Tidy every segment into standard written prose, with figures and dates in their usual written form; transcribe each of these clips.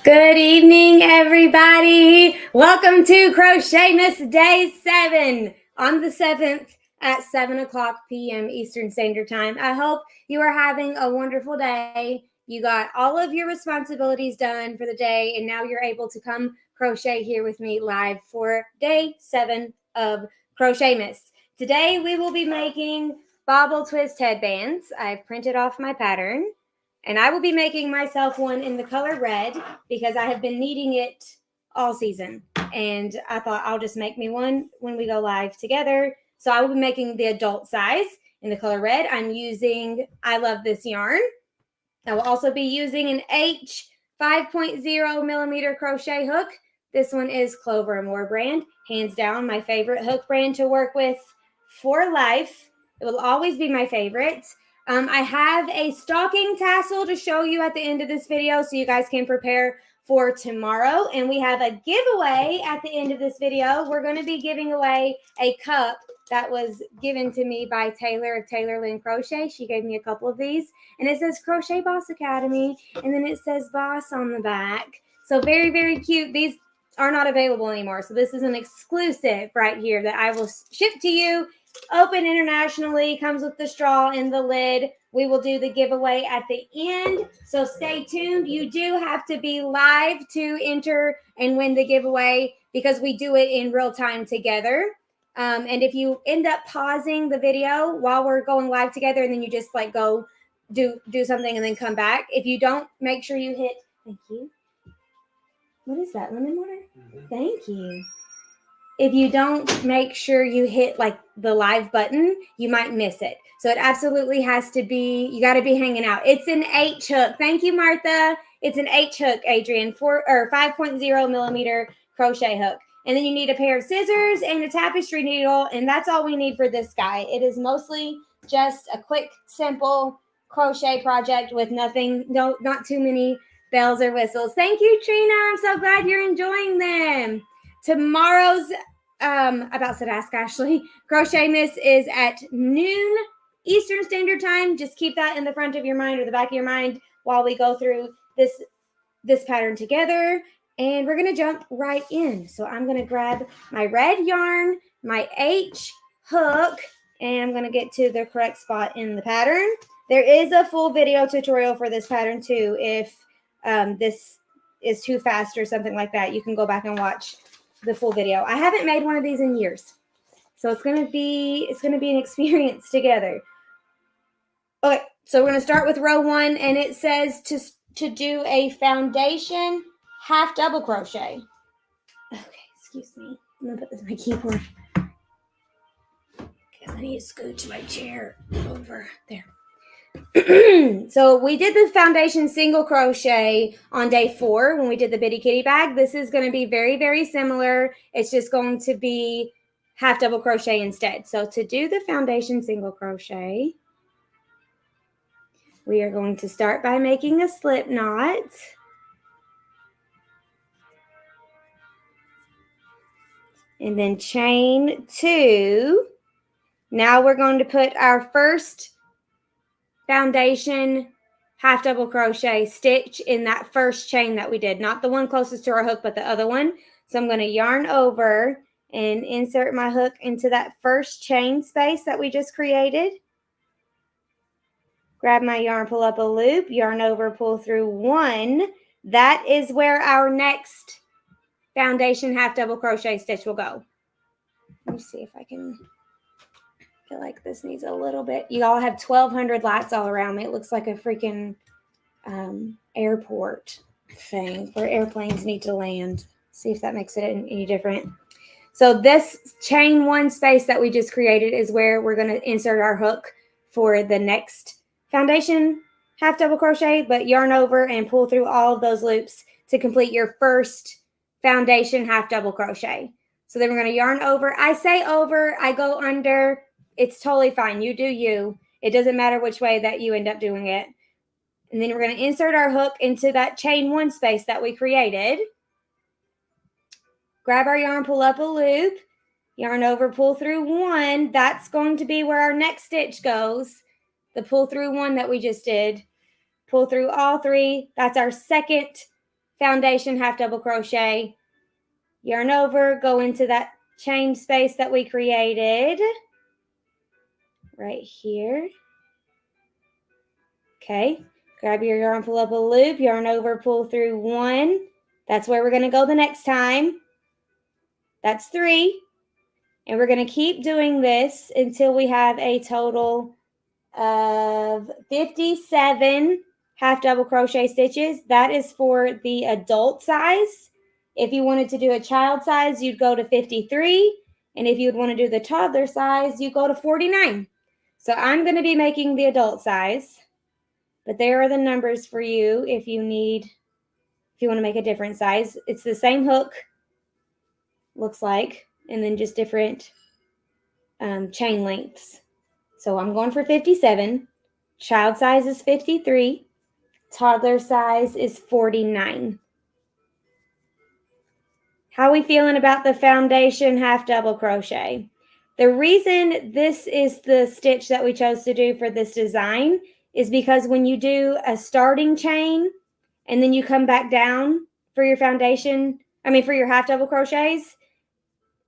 Good evening, everybody. Welcome to CrochetMAS Day 7 on the 7th at 7 o'clock p.m. Eastern Standard Time. I hope you are having a wonderful day. You got all of your responsibilities done for the day, and now you're able to come crochet here with me live for Day 7 of CrochetMAS. Today, we will be making Bobble Twist Headbands. I've printed off my pattern. And I will be making myself one in the color red because I have been needing it all season. And I thought I'll just make me one when we go live together. So I will be making the adult size in the color red. I'm using I Love This yarn. I will also be using an H 5.0 millimeter crochet hook. This one is Clover & More brand. Hands down, my favorite hook brand to work with for life. It will always be my favorite. I have a stocking tassel to show you at the end of this video so you guys can prepare for tomorrow. And we have a giveaway at the end of this video. We're going to be giving away a cup that was given to me by Taylor of Taylor Lynn Crochet. She gave me a couple of these. And it says Crochet Boss Academy. And then it says Boss on the back. So very, very cute. These are not available anymore. So this is an exclusive right here that I will ship to you. Open internationally, comes with the straw and the lid. We will do the giveaway at the end, so stay tuned. You do have to be live to enter and win the giveaway because we do it in real time together. And if you end up pausing the video while we're going live together and then you just like go do something and then come back, if you don't, make sure you hit, thank you. What is that, lemon water? Thank you. If you don't make sure you hit like the live button, you might miss it. So it absolutely has to be, you got to be hanging out. It's an H hook. Thank you, Martha. It's an H hook, Adrian, 5.0 millimeter crochet hook. And then you need a pair of scissors and a tapestry needle. And that's all we need for this guy. It is mostly just a quick, simple crochet project with nothing, not too many bells or whistles. Thank you, Trina. I'm so glad you're enjoying them. Tomorrow's about to ask Ashley. CrochetMAS is at noon Eastern Standard Time. Just keep that in the front of your mind or the back of your mind while we go through this pattern together. And we're going to jump right in. So I'm going to grab my red yarn, my H hook, and I'm going to get to the correct spot in the pattern. There is a full video tutorial for this pattern too. If this is too fast or something like that, you can go back and watch the full video. I haven't made one of these in years, so it's gonna be an experience together. Okay, so we're gonna start with row 1, and it says to do a foundation half double crochet. Okay, excuse me. I'm gonna put this on my keyboard because I need to scooch my chair over there. So we did the foundation single crochet on day 4 when we did the bitty kitty bag. This is going to be very, very similar. It's just going to be half double crochet instead. So to do the foundation single crochet, we are going to start by making a slip knot. And then chain 2. Now we're going to put our first foundation half double crochet stitch in that first chain that we did, not the one closest to our hook, but the other one. So I'm going to yarn over and insert my hook into that first chain space that we just created. Grab my yarn, pull up a loop, yarn over, pull through 1. That is where our next foundation half double crochet stitch will go. Let me see if I can. I feel like this needs a little bit. You all have 1,200 lights all around me. It looks like a freaking airport thing where airplanes need to land. See if that makes it any different. So this chain 1 space that we just created is where we're going to insert our hook for the next foundation half double crochet, but yarn over and pull through all of those loops to complete your first foundation half double crochet. So then we're going to yarn over. I say over, I go under. It's totally fine. You do you. It doesn't matter which way that you end up doing it. And then we're going to insert our hook into that chain 1 space that we created. Grab our yarn, pull up a loop, yarn over, pull through 1. That's going to be where our next stitch goes. The pull through 1 that we just did. Pull through all 3. That's our second foundation half double crochet, yarn over, go into that chain space that we created right here. Okay, grab your yarn, pull up a loop, yarn over, pull through 1. That's where we're going to go the next time. That's 3. And we're going to keep doing this until we have a total of 57 half double crochet stitches. That is for the adult size. If you wanted to do a child size, you'd go to 53. And if you'd want to do the toddler size, you go to 49. So I'm going to be making the adult size, but there are the numbers for you if you want to make a different size. It's the same hook, looks like, and then just different chain lengths. So I'm going for 57. Child size is 53. Toddler size is 49. How are we feeling about the foundation half double crochet? The reason this is the stitch that we chose to do for this design is because when you do a starting chain and then you come back down for your foundation, for your half double crochets,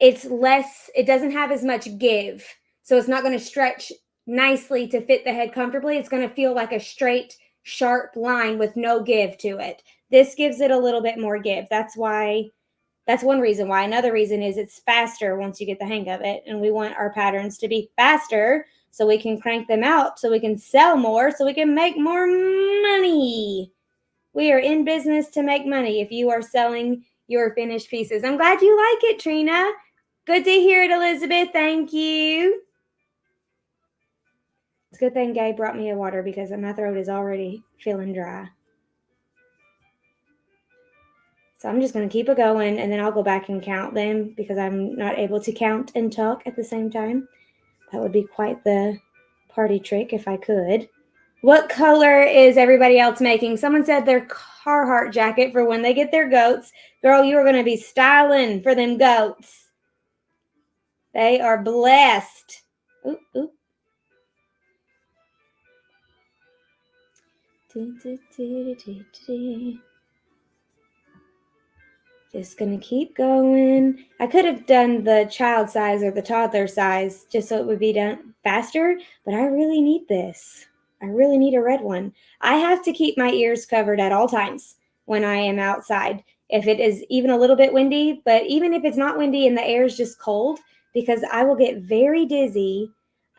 it doesn't have as much give. So it's not going to stretch nicely to fit the head comfortably. It's going to feel like a straight, sharp line with no give to it. This gives it a little bit more give. That's one reason why. Another reason is it's faster once you get the hang of it. And we want our patterns to be faster so we can crank them out, so we can sell more, so we can make more money. We are in business to make money if you are selling your finished pieces. I'm glad you like it, Trina. Good to hear it, Elizabeth. Thank you. It's a good thing Gabe brought me a water because my throat is already feeling dry. So I'm just going to keep it going, and then I'll go back and count them because I'm not able to count and talk at the same time. That would be quite the party trick if I could. What color is everybody else making? Someone said their Carhartt jacket for when they get their goats. Girl, you are going to be styling for them goats. They are blessed. Oop, oop. Just going to keep going. I could have done the child size or the toddler size just so it would be done faster, but I really need this. I really need a red one. I have to keep my ears covered at all times when I am outside. If it is even a little bit windy, but even if it's not windy and the air is just cold, because I will get very dizzy.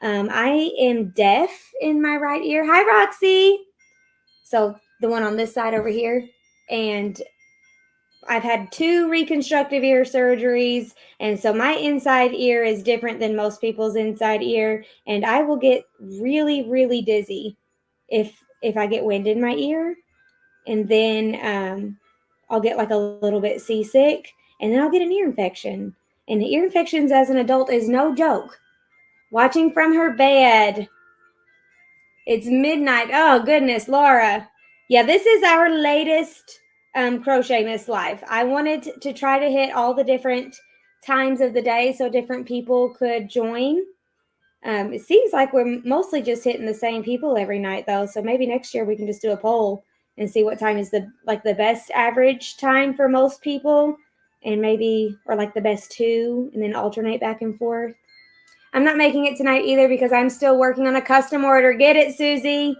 I am deaf in my right ear. Hi, Roxy. So the one on this side over here. And I've had 2 reconstructive ear surgeries, and so my inside ear is different than most people's inside ear, and I will get really, really dizzy if I get wind in my ear, and then I'll get like a little bit seasick, and then I'll get an ear infection. And the ear infections as an adult is no joke. Watching from her bed. It's midnight. Oh, goodness, Laura. Yeah, this is our latest CrochetMAS live. I wanted to try to hit all the different times of the day so different people could join. It seems like we're mostly just hitting the same people every night, though. So maybe next year we can just do a poll and see what time is the best average time for most people, and maybe, or like the best 2, and then alternate back and forth. I'm not making it tonight either because I'm still working on a custom order. Get it, Susie?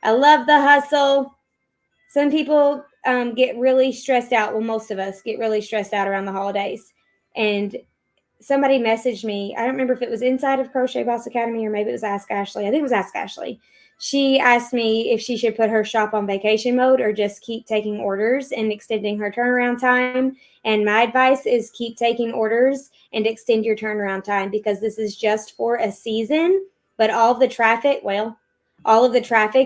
I love the hustle. Some people get really stressed out. Well, most of us get really stressed out around the holidays. And somebody messaged me. I don't remember if it was inside of Crochet Boss Academy or maybe it was Ask Ashley. I think it was Ask Ashley. She asked me if she should put her shop on vacation mode or just keep taking orders and extending her turnaround time. And my advice is keep taking orders and extend your turnaround time because this is just for a season. But all of the traffic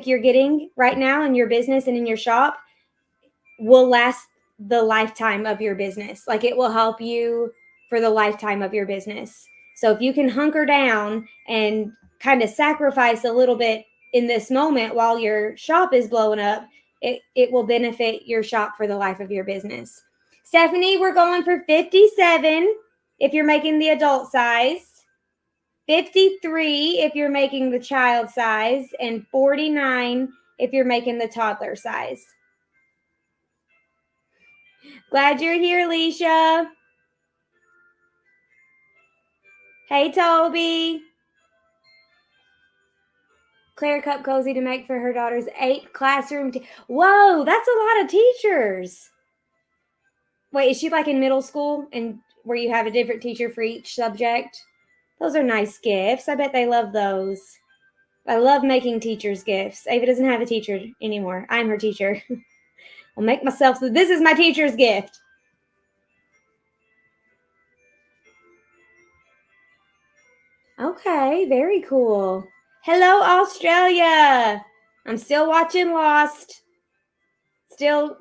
you're getting right now in your business and in your shop will last the lifetime of your business. Like it will help you for the lifetime of your business. So if you can hunker down and kind of sacrifice a little bit in this moment while your shop is blowing up, it will benefit your shop for the life of your business. Stephanie, we're going for 57 if you're making the adult size, 53 if you're making the child size, and 49 if you're making the toddler size. Glad you're here, Leisha. Hey, Toby. Claire Cup Cozy to make for her daughter's 8th classroom. Whoa, that's a lot of teachers. Wait, is she like in middle school and where you have a different teacher for each subject? Those are nice gifts. I bet they love those. I love making teachers gifts. Ava doesn't have a teacher anymore. I'm her teacher. I'll make myself, this is my teacher's gift. Okay, very cool. Hello, Australia. I'm still watching Lost. Still,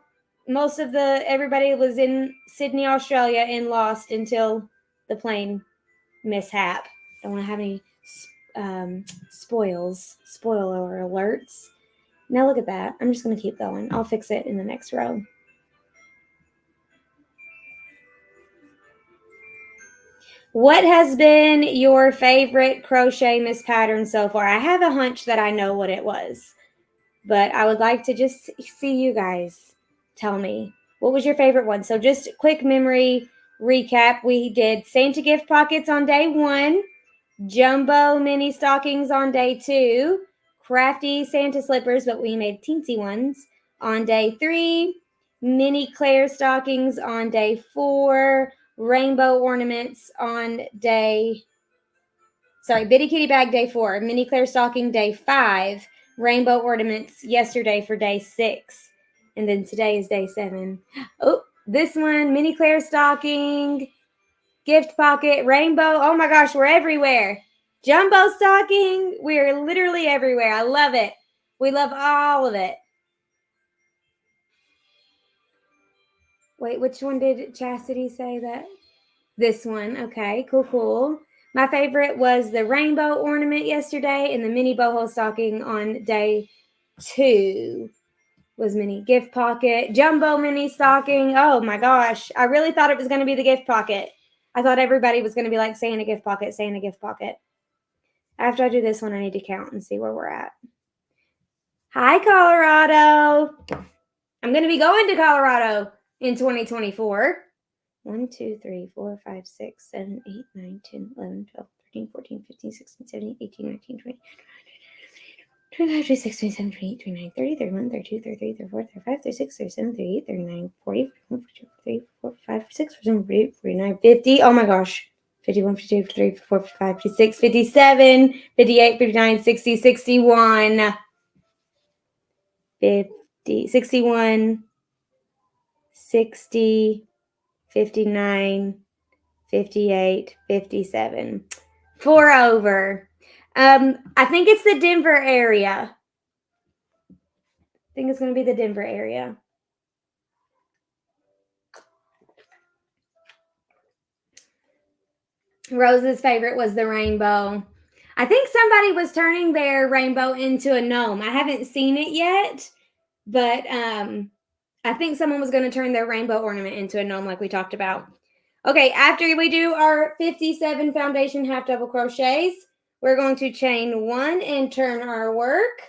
most of everybody was in Sydney, Australia in Lost until the plane mishap. Don't want to have any spoiler alerts. Now look at that. I'm just going to keep going. I'll fix it in the next row. What has been your favorite CrochetMAS pattern so far? I have a hunch that I know what it was, but I would like to just see you guys tell me. What was your favorite one? So just quick memory recap. We did Santa gift pockets on day 1, jumbo mini stockings on day 2, crafty Santa slippers, but we made teensy ones on day 3, mini Claire stockings on day 4, rainbow ornaments on bitty kitty bag day 4, mini Claire stocking day 5, rainbow ornaments yesterday for day 6, and then today is day 7. Oh, this one, mini Claire stocking, gift pocket, rainbow. Oh my gosh, we're everywhere. Jumbo stocking, we're literally everywhere. I love it. We love all of it. Wait, which one did Chastity say that? This one. Okay, cool. My favorite was the rainbow ornament yesterday, and the mini boho stocking on day 2 was mini gift pocket. Jumbo mini stocking. Oh my gosh. I really thought it was going to be the gift pocket. I thought everybody was going to be like saying a gift pocket, saying a gift pocket. After I do this one, I need to count and see where we're at. Hi, Colorado. I'm going to be going to Colorado in 2024. 1, 2, 3, 4, 5, 6, 7, 8, 9, 10, 11, 12, 13, 14, 15, 16, 17, 18, 19, 20, 25, 26, 27, 28, 29, 30, 31, 32, 33, 34, 35, 36, 37, 38, 39, 40, 41, 42, 43, 44, 45, 46, 47, 48, 49, 50. Oh my gosh. 51, 52, 53, 54, 55, 56, 57, 58, 59, 60, 61, 50, 61, 60, 59, 58, 57. 4 over. I think it's the Denver area. I think it's going to be the Denver area. Rose's favorite was the rainbow. I think somebody was turning their rainbow into a gnome. I haven't seen it yet, but I think someone was going to turn their rainbow ornament into a gnome like we talked about. Okay, after we do our 57 foundation half double crochets, we're going to chain 1 and turn our work.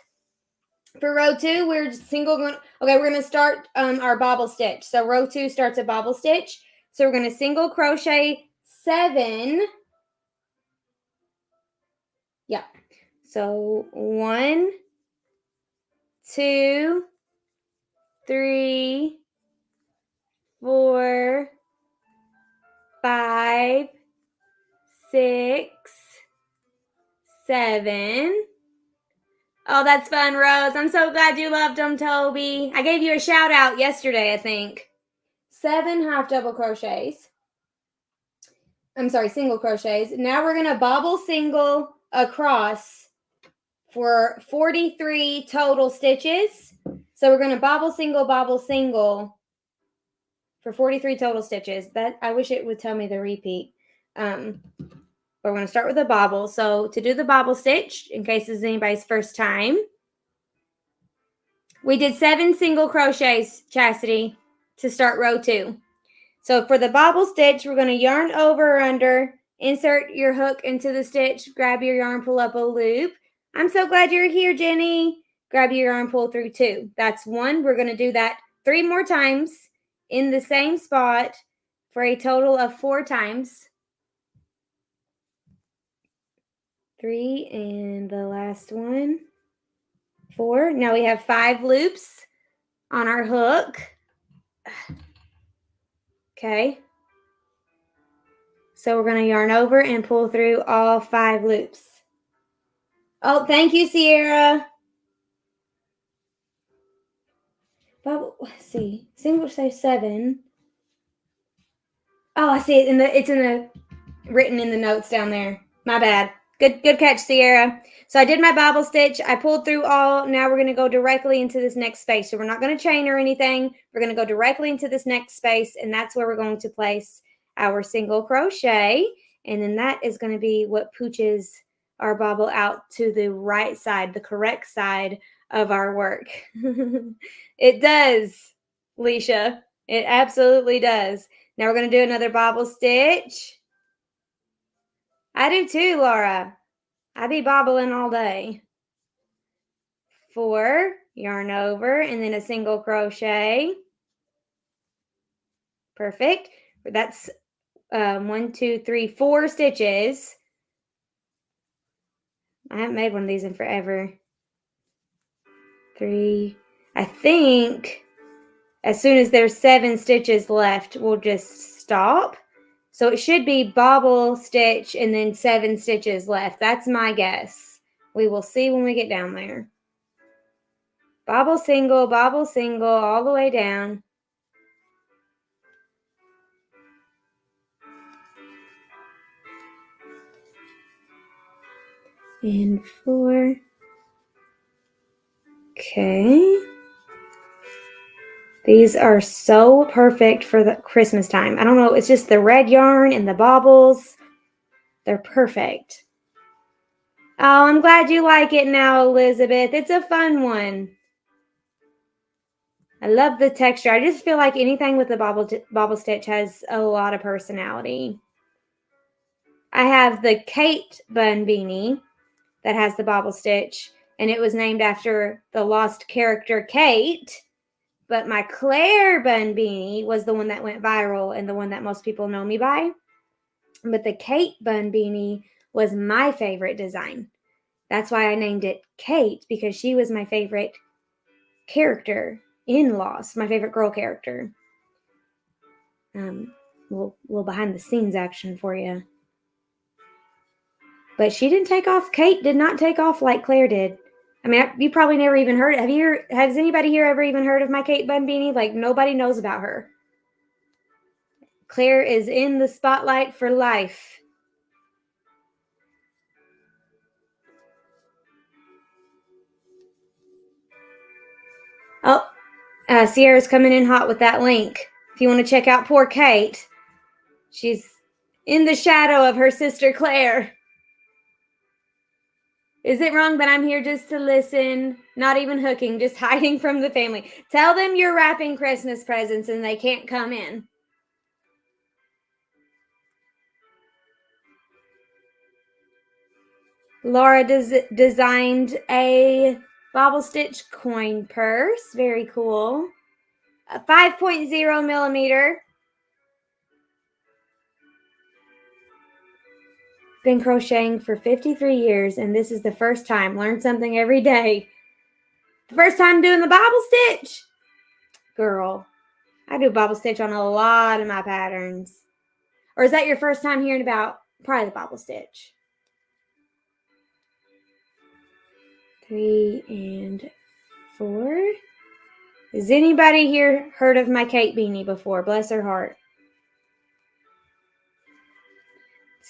For row 2, we're we're going to start our bobble stitch. So row 2 starts a bobble stitch. So we're going to single crochet 7. Yeah. So 1, 2, 3, 4, 5, 6, 7. Oh, that's fun, Rose. I'm so glad you loved them, Toby. I gave you a shout out yesterday, I think. 7 half double crochets. I'm sorry, single crochets. Now we're going to bobble single across for 43 total stitches. So we're going to bobble single for 43 total stitches. That I wish it would tell me the repeat. But we're going to start with a bobble. So to do the bobble stitch, in case this is anybody's first time, we did 7 single crochets, Chastity, to start row 2. So for the bobble stitch, we're going to yarn over or under, insert your hook into the stitch, grab your yarn, pull up a loop. I'm so glad you're here, Jenny. Grab your yarn, pull through 2. That's 1. We're going to do that 3 more times in the same spot for a total of 4 times. 3 and the last one, 4. Now we have 5 loops on our hook. Okay. So we're going to yarn over and pull through all 5 loops. Oh, thank you, Sierra. Bubble, let's see. Single crochet 7. Oh, I see it written in the notes down there. My bad. Good catch, Sierra. So I did my bobble stitch. I pulled through all. Now we're going to go directly into this next space. So we're not going to chain or anything. We're going to go directly into this next space, and that's where we're going to place our single crochet. And then that is going to be what pooches our bobble out to the right side, the correct side of our work. It does, Leisha. It absolutely does. Now we're going to do another bobble stitch. I do too, Laura. I be bobbling all day. 4, yarn over, and then a single crochet. Perfect. That's 1, 2, 3, 4 stitches. I haven't made one of these in forever. 3. I think as soon as there's 7 stitches left, we'll just stop. So it should be bobble stitch and then 7 stitches left. That's my guess. We will see when we get down there. Bobble single, all the way down. And 4. Okay. These are so perfect for the Christmas time. I don't know, it's just the red yarn and the bobbles. They're perfect. Oh, I'm glad you like it now, Elizabeth. It's a fun one. I love the texture. I just feel like anything with the bobble stitch has a lot of personality. I have the Kate bun beanie that has the bobble stitch, and it was named after the lost character Kate. But my Claire bun beanie was the one that went viral and the one that most people know me by. But the Kate bun beanie was my favorite design. That's why I named it Kate, because she was my favorite character in Lost, my favorite girl character. Little behind the scenes action for you. But she didn't take off. Kate did not take off like Claire did. I mean, you probably never even heard it. Has anybody here ever even heard of my Kate bun beanie? Like, nobody knows about her. Claire is in the spotlight for life. Oh, Sierra's coming in hot with that link. If you want to check out poor Kate, she's in the shadow of her sister Claire. Is it wrong that I'm here just to listen, not even hooking, just hiding from the family? Tell them you're wrapping Christmas presents and they can't come in. Laura designed a bobble stitch coin purse. Very cool. A 5.0 millimeter. Been crocheting for 53 years, and this is the first time. Learn something every day. The first time doing the bobble stitch. Girl, I do bobble stitch on a lot of my patterns. Or is that your first time hearing about probably the bobble stitch? 3 and 4. Has anybody here heard of my Kate beanie before? Bless her heart.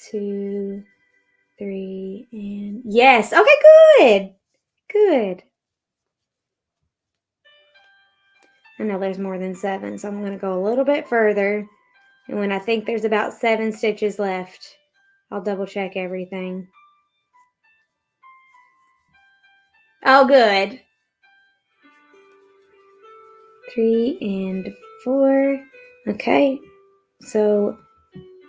2, 3, and yes. Okay, good. Good. I know there's more than 7, so I'm going to go a little bit further. And when I think there's about 7 stitches left, I'll double check everything. Oh, good. 3 and 4. Okay. So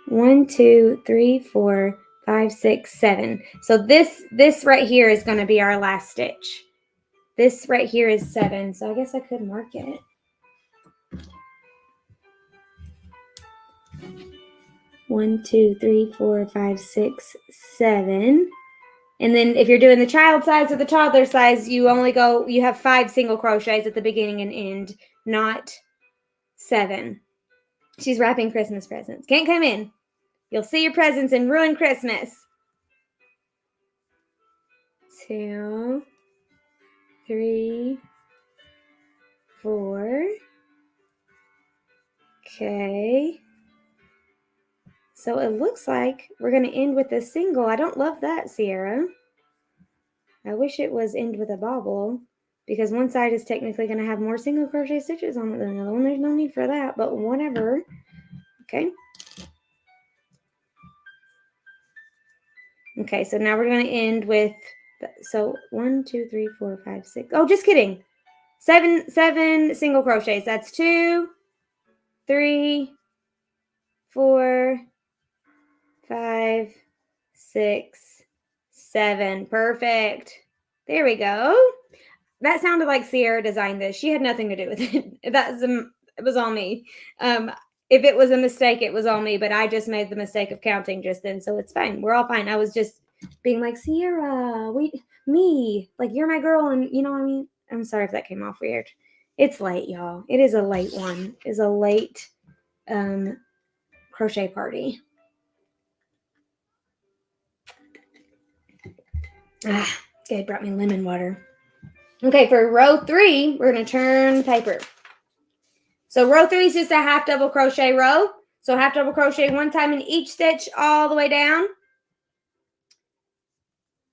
1, 2, 3, 4, 5, 6, 7. So this right here is going to be our last stitch. This right here is 7. So I guess I could mark it. 1, 2, 3, 4, 5, 6, 7. And then if you're doing the child size or the toddler size, you have 5 single crochets at the beginning and end, not 7. She's wrapping Christmas presents. Can't come in. You'll see your presents and ruin Christmas. 2, 3, 4. Okay. So it looks like we're going to end with a single. I don't love that, Sierra. I wish it was end with a bobble, because one side is technically going to have more single crochet stitches on it than the other one. There's no need for that, but whatever. Okay. Okay, so now we're going to end with, so 1, 2, 3, 4, 5, 6. Oh, just kidding. 7 single crochets. That's 2, 3, 4, 5, 6, 7. Perfect. There we go. That sounded like Sierra designed this. She had nothing to do with it. It was all me. If it was a mistake, it was all me, but I just made the mistake of counting just then, so it's fine. We're all fine. I was just being like, Sierra, me, like, you're my girl, and you know what I mean? I'm sorry if that came off weird. It's late, y'all. It is a late one. It's a late crochet party. Good, brought me lemon water. Okay, for row 3, we're going to turn paper. So row 3 is just a half double crochet row. So half double crochet one time in each stitch all the way down.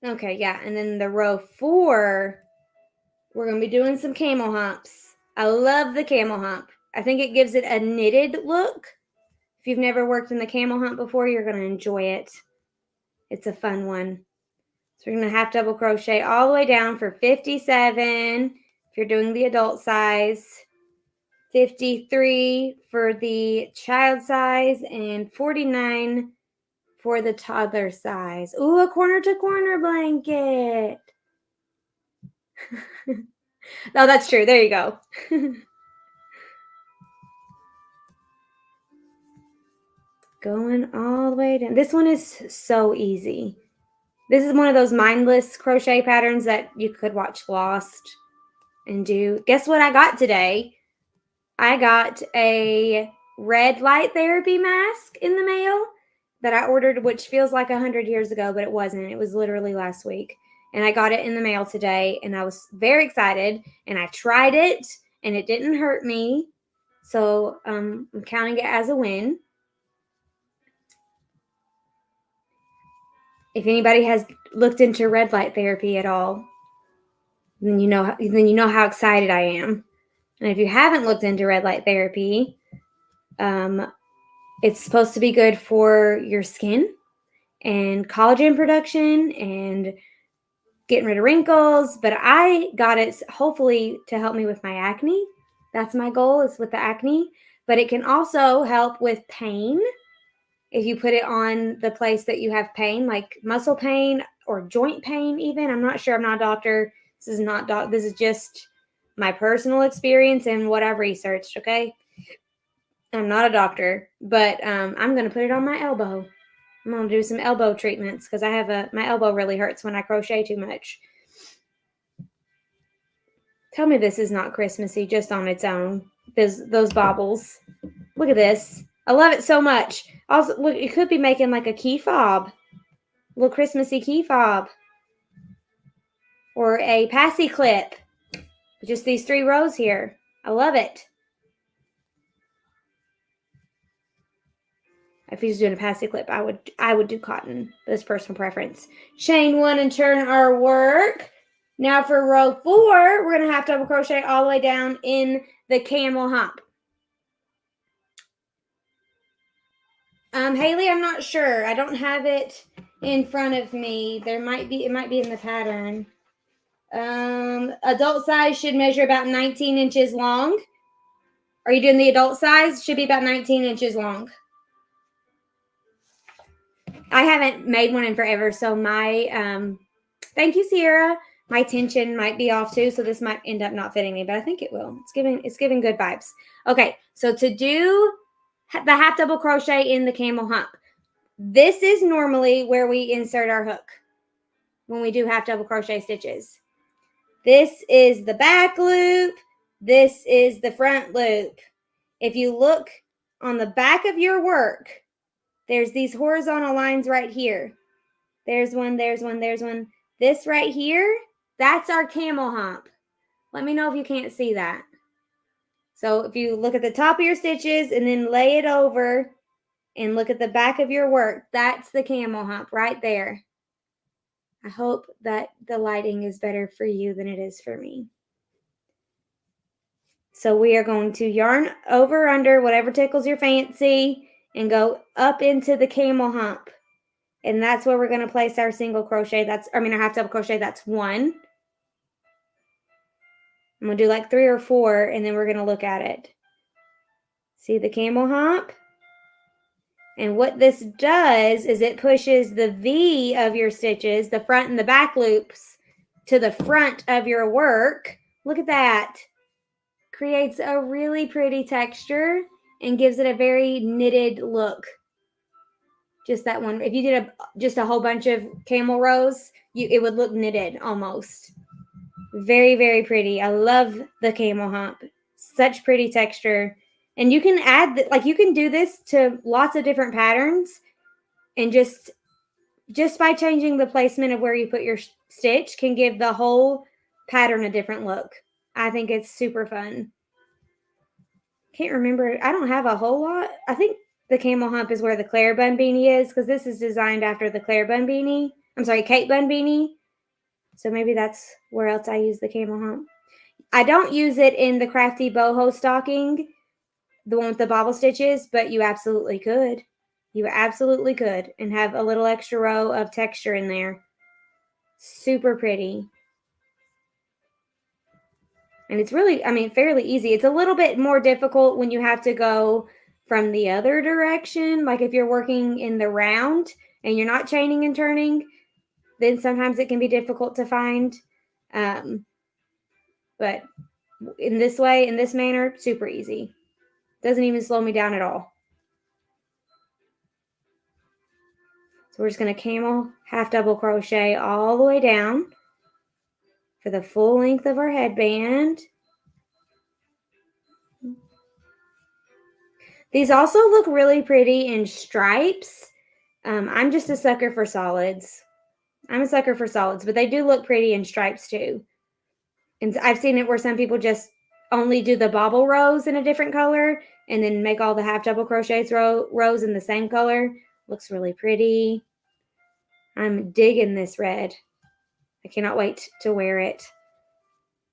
Okay, yeah, and then the row 4, we're going to be doing some camel humps. I love the camel hump. I think it gives it a knitted look. If you've never worked in the camel hump before, you're going to enjoy it. It's a fun one. So we're going to half double crochet all the way down for 57 if you're doing the adult size, 53 for the child size, and 49 for the toddler size. Ooh, a corner to corner blanket. No, that's true. There you go. Going all the way down. This one is so easy. This is one of those mindless crochet patterns that you could watch Lost and do. Guess what I got today? I got a red light therapy mask in the mail that I ordered, which feels like 100 years ago, but it wasn't. It was literally last week. And I got it in the mail today, and I was very excited, and I tried it, and it didn't hurt me. So I'm counting it as a win. If anybody has looked into red light therapy at all, then you know how excited I am. And if you haven't looked into red light therapy, it's supposed to be good for your skin and collagen production and getting rid of wrinkles. But I got it hopefully to help me with my acne. That's my goal, is with the acne. But it can also help with pain. If you put it on the place that you have pain, like muscle pain or joint pain even. I'm not sure. I'm not a doctor. This is just my personal experience and what I've researched, okay? I'm not a doctor, but I'm going to put it on my elbow. I'm going to do some elbow treatments because my elbow really hurts when I crochet too much. Tell me this is not Christmassy just on its own. Those bobbles. Look at this. I love it so much. Also, look, you could be making like a key fob. A little Christmassy key fob. Or a passy clip. Just these 3 rows here. I love it. If he's doing a passy clip, I would do cotton. That's personal preference. Chain 1 and turn our work. Now for row 4, we're going to have double crochet all the way down in the camel hump. Haley, I'm not sure. I don't have it in front of me. It might be in the pattern. Adult size should measure about 19 inches long. Are you doing the adult size? Should be about 19 inches long. I haven't made one in forever, so my thank you, Sierra. My tension might be off too, so this might end up not fitting me, but I think it will. It's giving good vibes. Okay, so to do the half double crochet in the camel hump. This is normally where we insert our hook when we do half double crochet stitches. This is the back loop. This is the front loop. If you look on the back of your work, there's these horizontal lines right here. There's one, there's one, there's one. This right here, that's our camel hump. Let me know if you can't see that. So if you look at the top of your stitches and then lay it over and look at the back of your work, that's the camel hump right there. I hope that the lighting is better for you than it is for me. So we are going to yarn over, under, whatever tickles your fancy, and go up into the camel hump. And that's where we're going to place our single crochet. Our half double crochet, that's one. I'm going to do like 3 or 4, and then we're going to look at it. See the camel hump? And what this does is it pushes the V of your stitches, the front and the back loops, to the front of your work. Look at that. Creates a really pretty texture and gives it a very knitted look. Just that one. If you did just a whole bunch of camel rows, it would look knitted almost. Very, very pretty. I love the camel hump. Such pretty texture. And you can add, you can do this to lots of different patterns. And just by changing the placement of where you put your stitch can give the whole pattern a different look. I think it's super fun. Can't remember. I don't have a whole lot. I think the camel hump is where the Claire bun beanie is, because this is designed after the Claire bun beanie. I'm sorry, Kate bun beanie. So maybe that's where else I use the camel hump. I don't use it in the Crafty boho stocking, the one with the bobble stitches, but you absolutely could. You absolutely could, and have a little extra row of texture in there. Super pretty. And it's really, fairly easy. It's a little bit more difficult when you have to go from the other direction. Like if you're working in the round and you're not chaining and turning, then sometimes it can be difficult to find. But in this way, in this manner, super easy. Doesn't even slow me down at all. So we're just going to camel half double crochet all the way down for the full length of our headband. These also look really pretty in stripes. I'm just a sucker for solids. I'm a sucker for solids, but they do look pretty in stripes too. And I've seen it where some people just only do the bobble rows in a different color and then make all the half double crochets rows in the same color. Looks really pretty. I'm digging this red. I cannot wait to wear it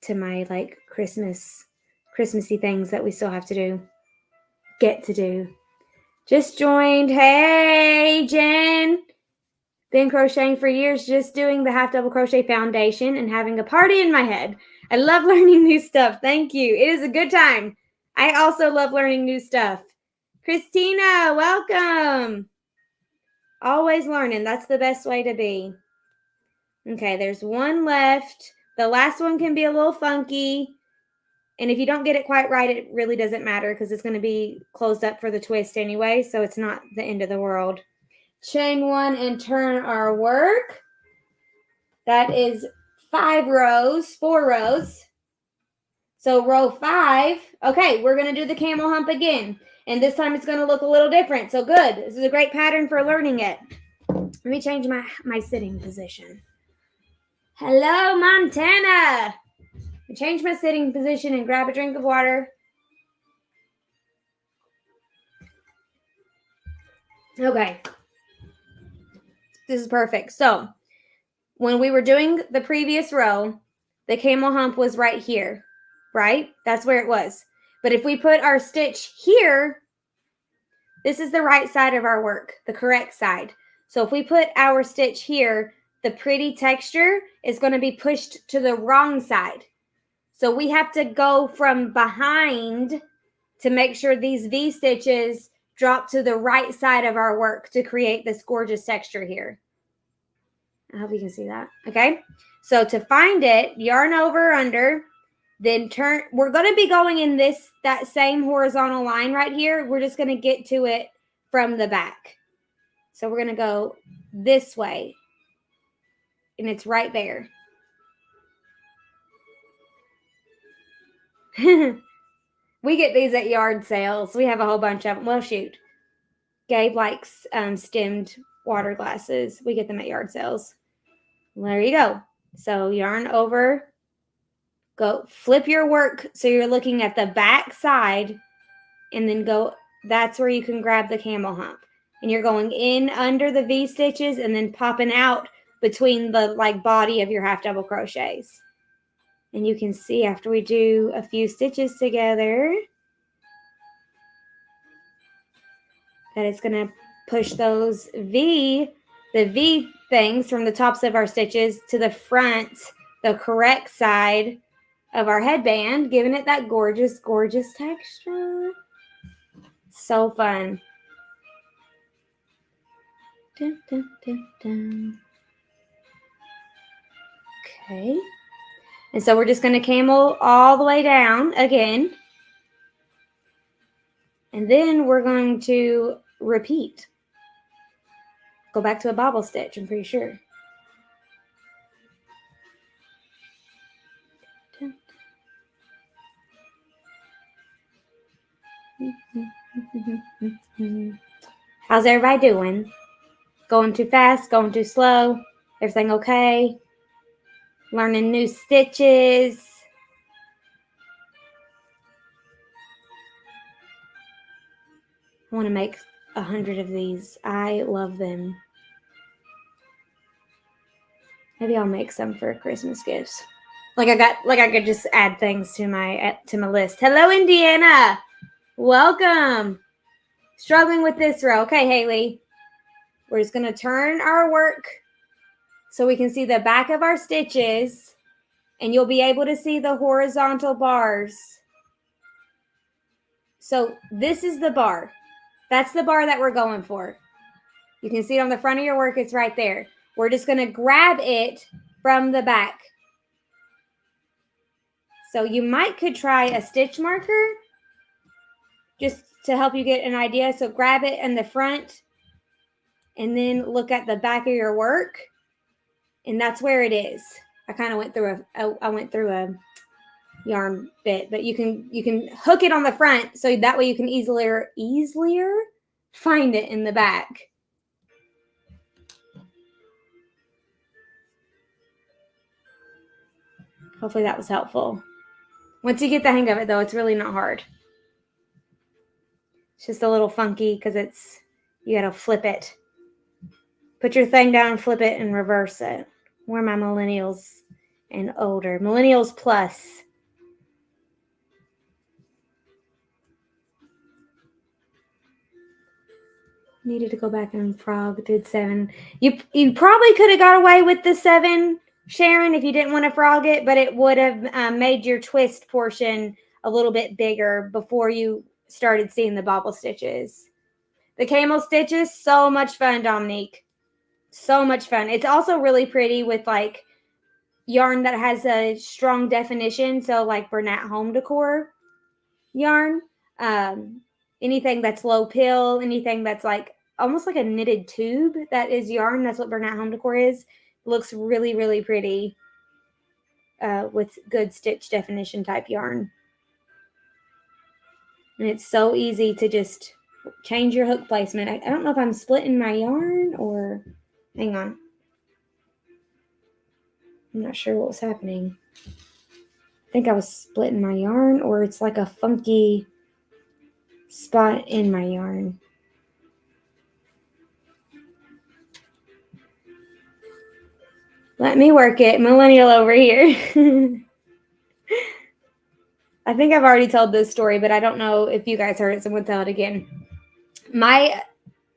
to my Christmassy things that we still have to get to do. Just joined. Hey, Jen. Been crocheting for years, just doing the half double crochet foundation and having a party in my head. I love learning new stuff. Thank you. It is a good time. I also love learning new stuff. Christina, welcome. Always learning. That's the best way to be. Okay, there's one left. The last one can be a little funky. And if you don't get it quite right, it really doesn't matter because it's going to be closed up for the twist anyway. So it's not the end of the world. Chain 1 and turn our work. That is 4 rows. So row 5. Okay, we're going to do the camel hump again. And this time it's going to look a little different. So good. This is a great pattern for learning it. Let me change my sitting position. Hello, Montana. I change my sitting position and grab a drink of water. Okay. This is perfect. So when we were doing the previous row, the camel hump was right here, right? That's where it was. But if we put our stitch here, this is the right side of our work, the correct side. So if we put our stitch here, the pretty texture is going to be pushed to the wrong side. So we have to go from behind to make sure these V stitches drop to the right side of our work to create this gorgeous texture here. I hope you can see that. Okay. So to find it, yarn over, under, Then turn, we're going to be going in that same horizontal line right here. We're just going to get to it from the back. So we're going to go this way. And it's right there. We get these at yard sales. We have a whole bunch of them. Well, shoot. Gabe likes stemmed water glasses. We get them at yard sales. There you go. So yarn over. Go flip your work so you're looking at the back side. And then go. That's where you can grab the camel hump. And you're going in under the V stitches and then popping out between the body of your half double crochets. And you can see after we do a few stitches together that it's going to push those the V things from the tops of our stitches to the front, the correct side of our headband, giving it that gorgeous, gorgeous texture. So fun. Dun, dun, dun, dun. Okay. And so we're just going to camel all the way down again. And then we're going to repeat. Go back to a bobble stitch, I'm pretty sure. How's everybody doing? Going too fast? Going too slow? Everything okay? Learning new stitches? I want to make 100 of these. I love them. Maybe I'll make some for Christmas gifts. I could just add things to my list. Hello, Indiana. Welcome. Struggling with this row. Okay, Haley. We're just going to turn our work so we can see the back of our stitches, and you'll be able to see the horizontal bars. So this is the bar. That's the bar that we're going for. You can see it on the front of your work. It's right there. We're just going to grab it from the back. So you could try a stitch marker just to help you get an idea. So grab it in the front and then look at the back of your work. And that's where it is. I kind of went through a yarn bit, but you can hook it on the front so that way you can easier find it in the back. Hopefully that was helpful. Once you get the hang of it, though, it's really not hard. It's just a little funky because you got to flip it. Put your thing down, flip it, and reverse it. Where are my millennials and older? Millennials plus. Needed to go back and frog. Did 7. You probably could have got away with the 7, Sharon, if you didn't want to frog it, but it would have made your twist portion a little bit bigger before you started seeing the bobble stitches. The camel stitches, so much fun, Dominique. So much fun. It's also really pretty with yarn that has a strong definition. So Bernat Home Decor yarn. Anything that's low pill, anything that's almost like a knitted tube that is yarn. That's what Bernat Home Decor is. Looks really, really pretty with good stitch definition type yarn. And it's so easy to just change your hook placement. I don't know if I'm splitting my yarn or... Hang on. I'm not sure what was happening. I think I was splitting my yarn, or it's like a funky spot in my yarn. Let me work it. Millennial over here. I think I've already told this story, but I don't know if you guys heard it, so I'm going to tell it again. My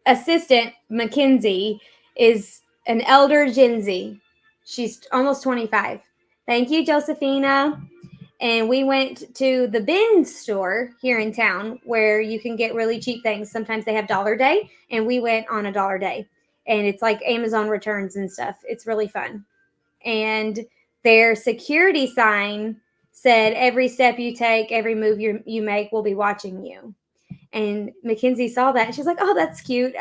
assistant, Mackenzie, is an elder Gen Z. She's almost 25. Thank you, Josephina. And we went to the bin store here in town where you can get really cheap things. Sometimes they have Dollar Day, and we went on a Dollar Day. And it's like Amazon returns and stuff. It's really fun. And their security sign said, every step you take, every move you make will be watching you. And Mackenzie saw that and she's like, oh, that's cute.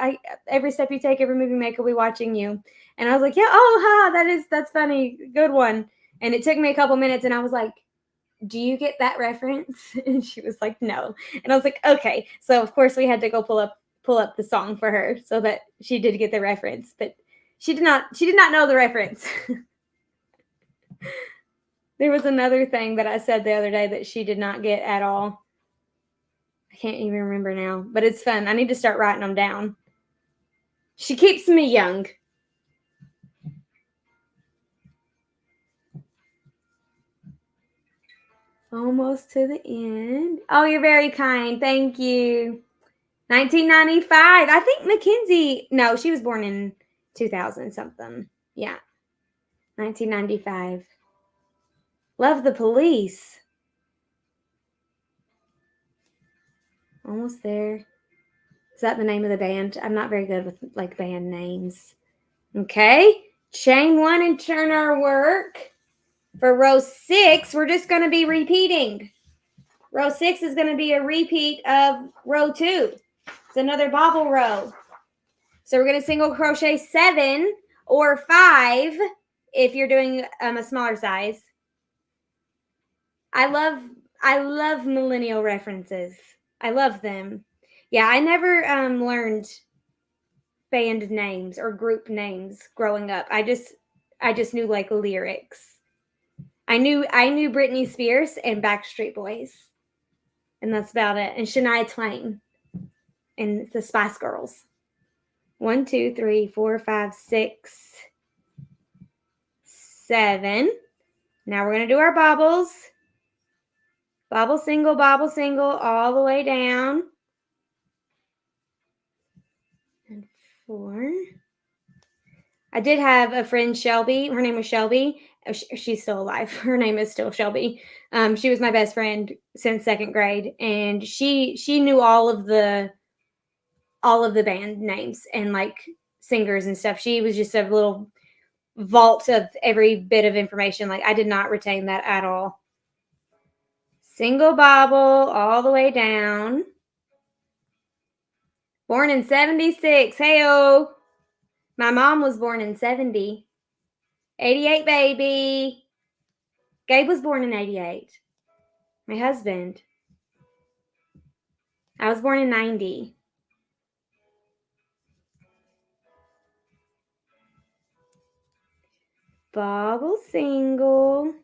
Every step you take, every move you make will be watching you. And I was like, yeah, oh, that's funny. Good one. And it took me a couple minutes and I was like, do you get that reference? And she was like, no. And I was like, okay. So of course we had to go pull up the song for her so that she did get the reference, but she did not know the reference. There was another thing that I said the other day that she did not get at all. I can't even remember now, but it's fun. I need to start writing them down. She keeps me young. Almost to the end. Oh, you're very kind. Thank you. 1995. I think Mackenzie, no, she was born in 2000 something. Yeah. 1995. Love the Police. Almost there. Is that the name of the band? I'm not very good with like band names. Okay. Chain 1 and turn our work. For row 6, we're just going to be repeating. Row 6 is going to be a repeat of row 2. It's another bobble row. So we're going to single crochet 7 or 5 if you're doing a smaller size. I love millennial references. I love them. Yeah, I never learned band names or group names growing up. I just knew like lyrics. I knew Britney Spears and Backstreet Boys. And that's about it. And Shania Twain and the Spice Girls. 1, 2, 3, 4, 5, 6, 7. Now we're going to do our bobbles. Bobble single, all the way down. And 4. I did have a friend, Shelby. Her name was Shelby. She's still alive. Her name is still Shelby. She was my best friend since 2nd grade, and she knew all of the band names and like singers and stuff. She was just a little vault of every bit of information. Like I did not retain that at all. Single bobble all the way down. Born in 76. Hey-oh. My mom was born in 70. 88, baby. Gabe was born in 88. My husband. I was born in 90. Bobble single.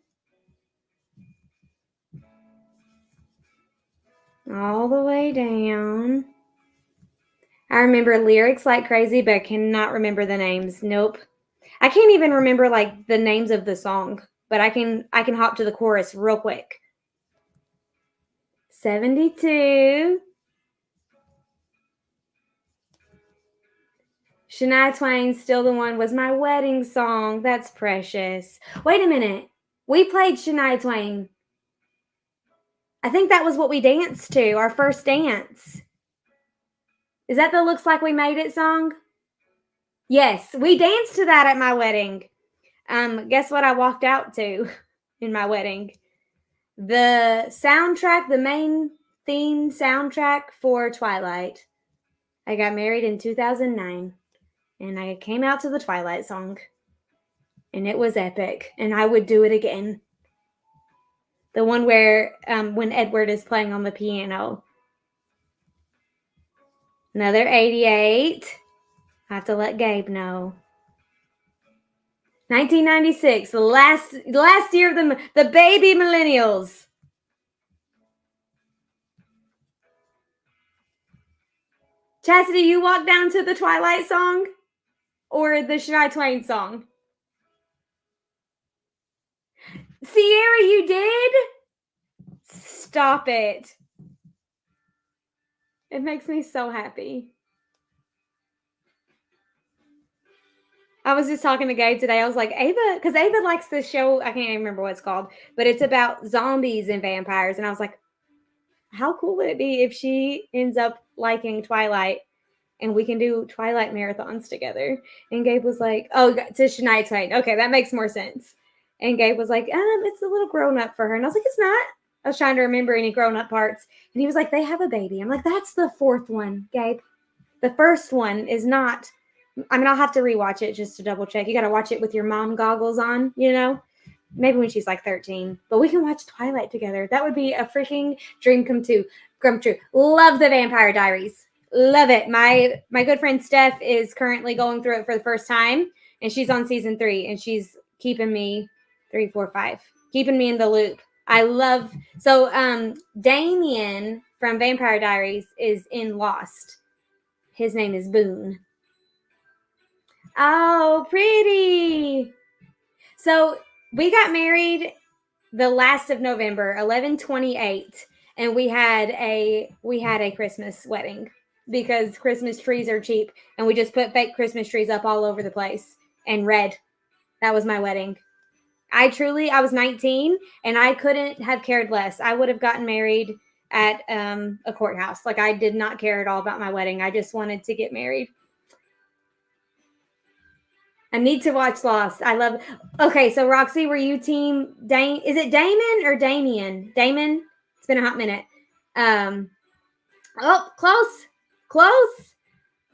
All the way down. I remember lyrics like crazy, but I cannot remember the names. Nope. I can't even remember like the names of the song, but I can hop to the chorus real quick. 72. Shania Twain, Still the One, was my wedding song. That's precious. Wait a minute. We played Shania Twain. I think that was what we danced to, our first dance. Is that the Looks Like We Made It song? Yes, we danced to that at my wedding. Guess what I walked out to in my wedding? The soundtrack, the main theme soundtrack for Twilight. I got married in 2009, and I came out to the Twilight song, and it was epic, and I would do it again. The one where when Edward is playing on the piano. Another 88. I have to let Gabe know. 1996, the last year of the baby millennials. Chastity, you walked down to the Twilight song or the Shania Twain song? Sierra, you did? Stop it. It makes me so happy. I was just talking to Gabe today. I was like, Ava, because Ava likes this show. I can't even remember what it's called, but it's about zombies and vampires. And I was like, how cool would it be if she ends up liking Twilight and we can do Twilight marathons together? And Gabe was like, oh, to Shania Twain. Okay, that makes more sense. And Gabe was like, it's a little grown up for her. And I was like, it's not. I was trying to remember any grown up parts. And he was like, they have a baby. I'm like, that's the fourth one, Gabe. The first one is not. I mean, I'll have to rewatch it just to double check. You got to watch it with your mom goggles on, you know? Maybe when she's like 13. But we can watch Twilight together. That would be a freaking dream come true. Love the Vampire Diaries. Love it. My good friend Steph is currently going through it for the first time. And she's on season 3. And she's keeping me 3, 4, 5. Keeping me in the loop. I love. So Damien from Vampire Diaries is in Lost. His name is Boone. Oh, pretty. So we got married the last of November, 11/28, and we had a Christmas wedding because Christmas trees are cheap, and we just put fake Christmas trees up all over the place and red. That was my wedding. I was 19 and I couldn't have cared less. I would have gotten married at a courthouse. Like, I did not care at all about my wedding. I just wanted to get married. I need to watch Lost. I love. Okay, so Roxy, were you team Dane? Is it Damon or Damien? Damon. It's been a hot minute. Oh, close.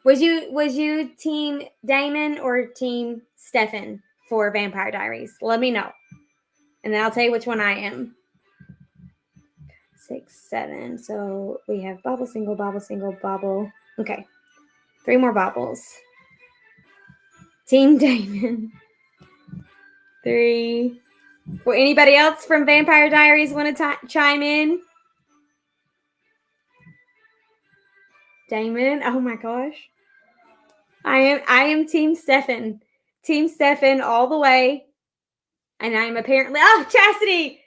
Was you team Damon or team Stefan for Vampire Diaries? Let me know, and then I'll tell you which one I am. 6, 7. So we have bobble, single, bobble. Okay, 3 more bobbles. Team Damon. 3. Well, anybody else from Vampire Diaries want to chime in? Damon, oh my gosh. I am Team Stefan. Team Stefan all the way. And I am apparently, Chastity!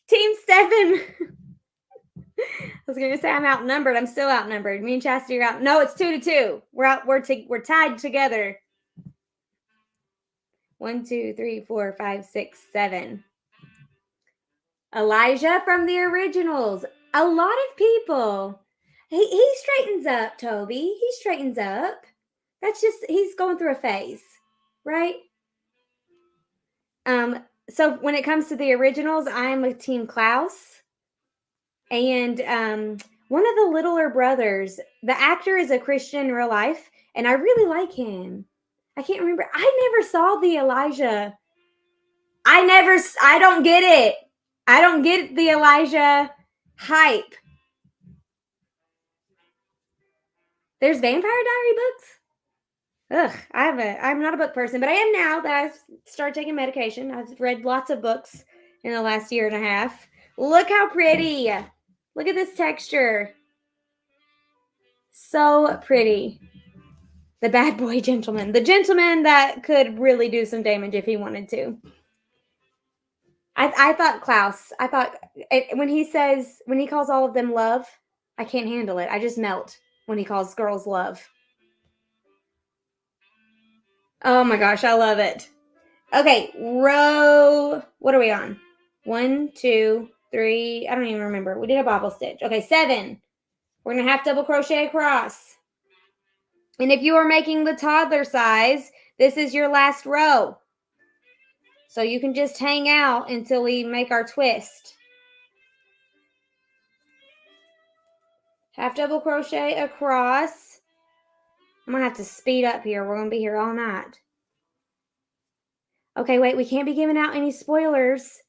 Team Stefan. I was going to say I'm outnumbered. I'm still outnumbered. Me and Chastity are out. No, it's 2-2. We're tied together. 1, 2, 3, 4, 5, 6, 7. Elijah from the originals. A lot of people. He straightens up, Toby. He straightens up. That's just, he's going through a phase, right? So when it comes to the originals, I'm a team Klaus. And one of the littler brothers, the actor is a Christian in real life, and I really like him. I can't remember. I never saw the Elijah. I don't get it. I don't get the Elijah hype. There's Vampire Diary books? Ugh, I'm not a book person, but I am now that I've started taking medication. I've read lots of books in the last year and a half. Look how pretty. Look at this texture. So pretty. The bad boy gentleman. The gentleman that could really do some damage if he wanted to. I thought Klaus. I thought when he calls all of them love, I can't handle it. I just melt when he calls girls love. Oh my gosh, I love it. Okay, row. What are we on? 1, 2, 3. I don't even remember. We did a bobble stitch. Okay, 7. We're going to half double crochet across. And if you are making the toddler size, this is your last row. So you can just hang out until we make our twist. Half double crochet across. I'm going to have to speed up here. We're going to be here all night. Okay, wait, we can't be giving out any spoilers.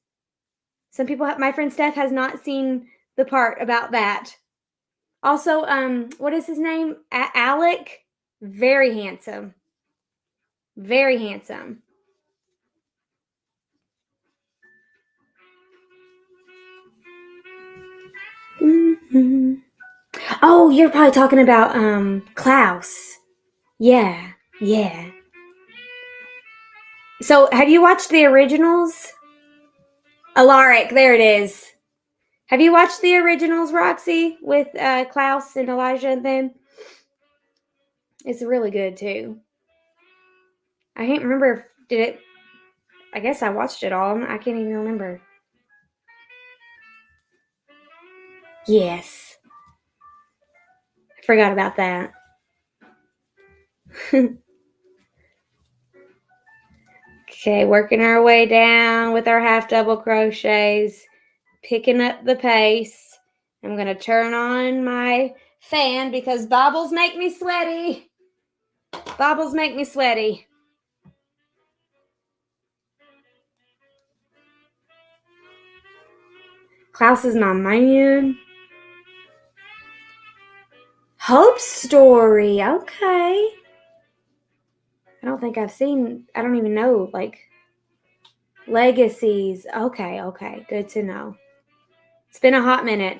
Some people my friend Steph has not seen the part about that. Also, what is his name? Alec. Very handsome. Very handsome. Mm-hmm. Oh, you're probably talking about Klaus. Yeah. So, have you watched the originals? Alaric, there it is. Have you watched the originals, Roxy, with Klaus and Elijah and them? It's really good too. I can't remember I guess I watched it all. I can't even remember. Yes. I forgot about that. Okay, working our way down with our half double crochets, picking up the pace. I'm going to turn on my fan because bobbles make me sweaty. Bobbles make me sweaty. Klaus is my man. Hope Story. Okay. I don't think I've seen, I don't even know, like, Legacies. Okay. Good to know. It's been a hot minute.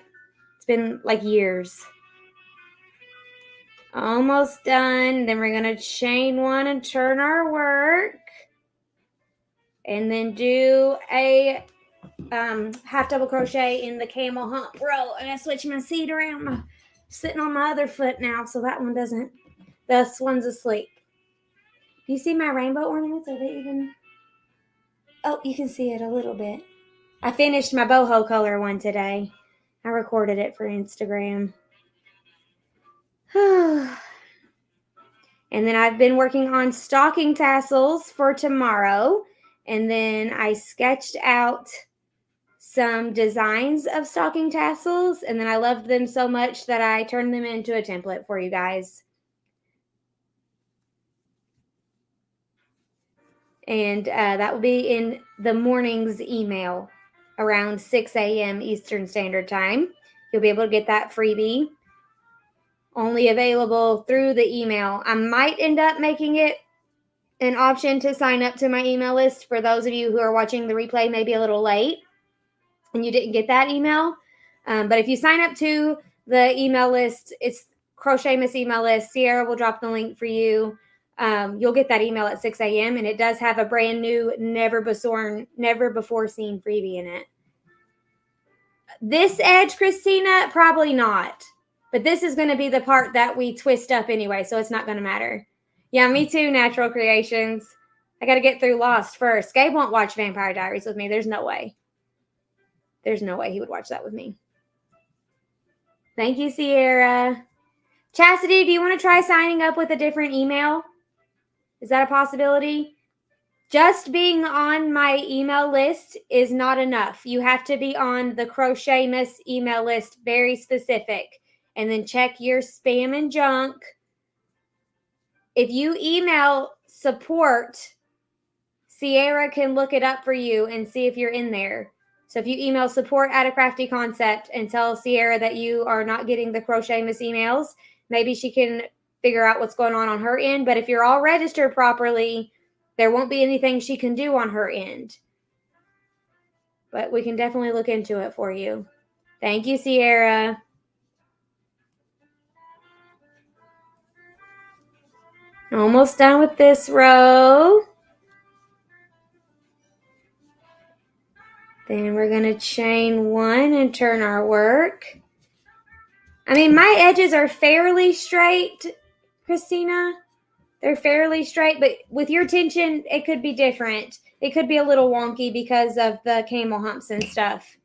It's been like years. Almost done. Then we're going to chain one and turn our work. And then do a half double crochet in the camel hump row. I'm going to switch my seat around. I'm sitting on my other foot now, so that one doesn't. This one's asleep. Do you see my rainbow ornaments? Are they even? Oh, you can see it a little bit. I finished my boho color one today. I recorded it for Instagram. And then I've been working on stocking tassels for tomorrow. And then I sketched out some designs of stocking tassels. And then I loved them so much that I turned them into a template for you guys. And that will be in the morning's email around 6 a.m. Eastern Standard Time. You'll be able to get that freebie. Only available through the email. I might end up making it an option to sign up to my email list for those of you who are watching the replay maybe a little late and you didn't get that email. But if you sign up to the email list, it's CrochetMAS email list. Sierra will drop the link for you. You'll get that email at 6 a.m. and it does have a brand new never before seen freebie in it. This edge, Christina, probably not. But this is going to be the part that we twist up anyway, so it's not going to matter. Yeah, me too, Natural Creations. I got to get through Lost first. Gabe won't watch Vampire Diaries with me. There's no way. There's no way he would watch that with me. Thank you, Sierra. Chastity, do you want to try signing up with a different email? Is that a possibility? Just being on my email list is not enough. You have to be on the CrochetMAS email list, very specific. And then check your spam and junk. If you email support, Sierra can look it up for you and see if you're in there. So if you email support at A Crafty Concept and tell Sierra that you are not getting the CrochetMAS emails, maybe she can figure out what's going on her end. But if you're all registered properly, there won't be anything she can do on her end. But we can definitely look into it for you. Thank you, Sierra. Almost done with this row. Then we're going to chain one and turn our work. I mean, my edges are fairly straight, Christina. They're fairly straight, but with your tension, it could be different. It could be a little wonky because of the camel humps and stuff.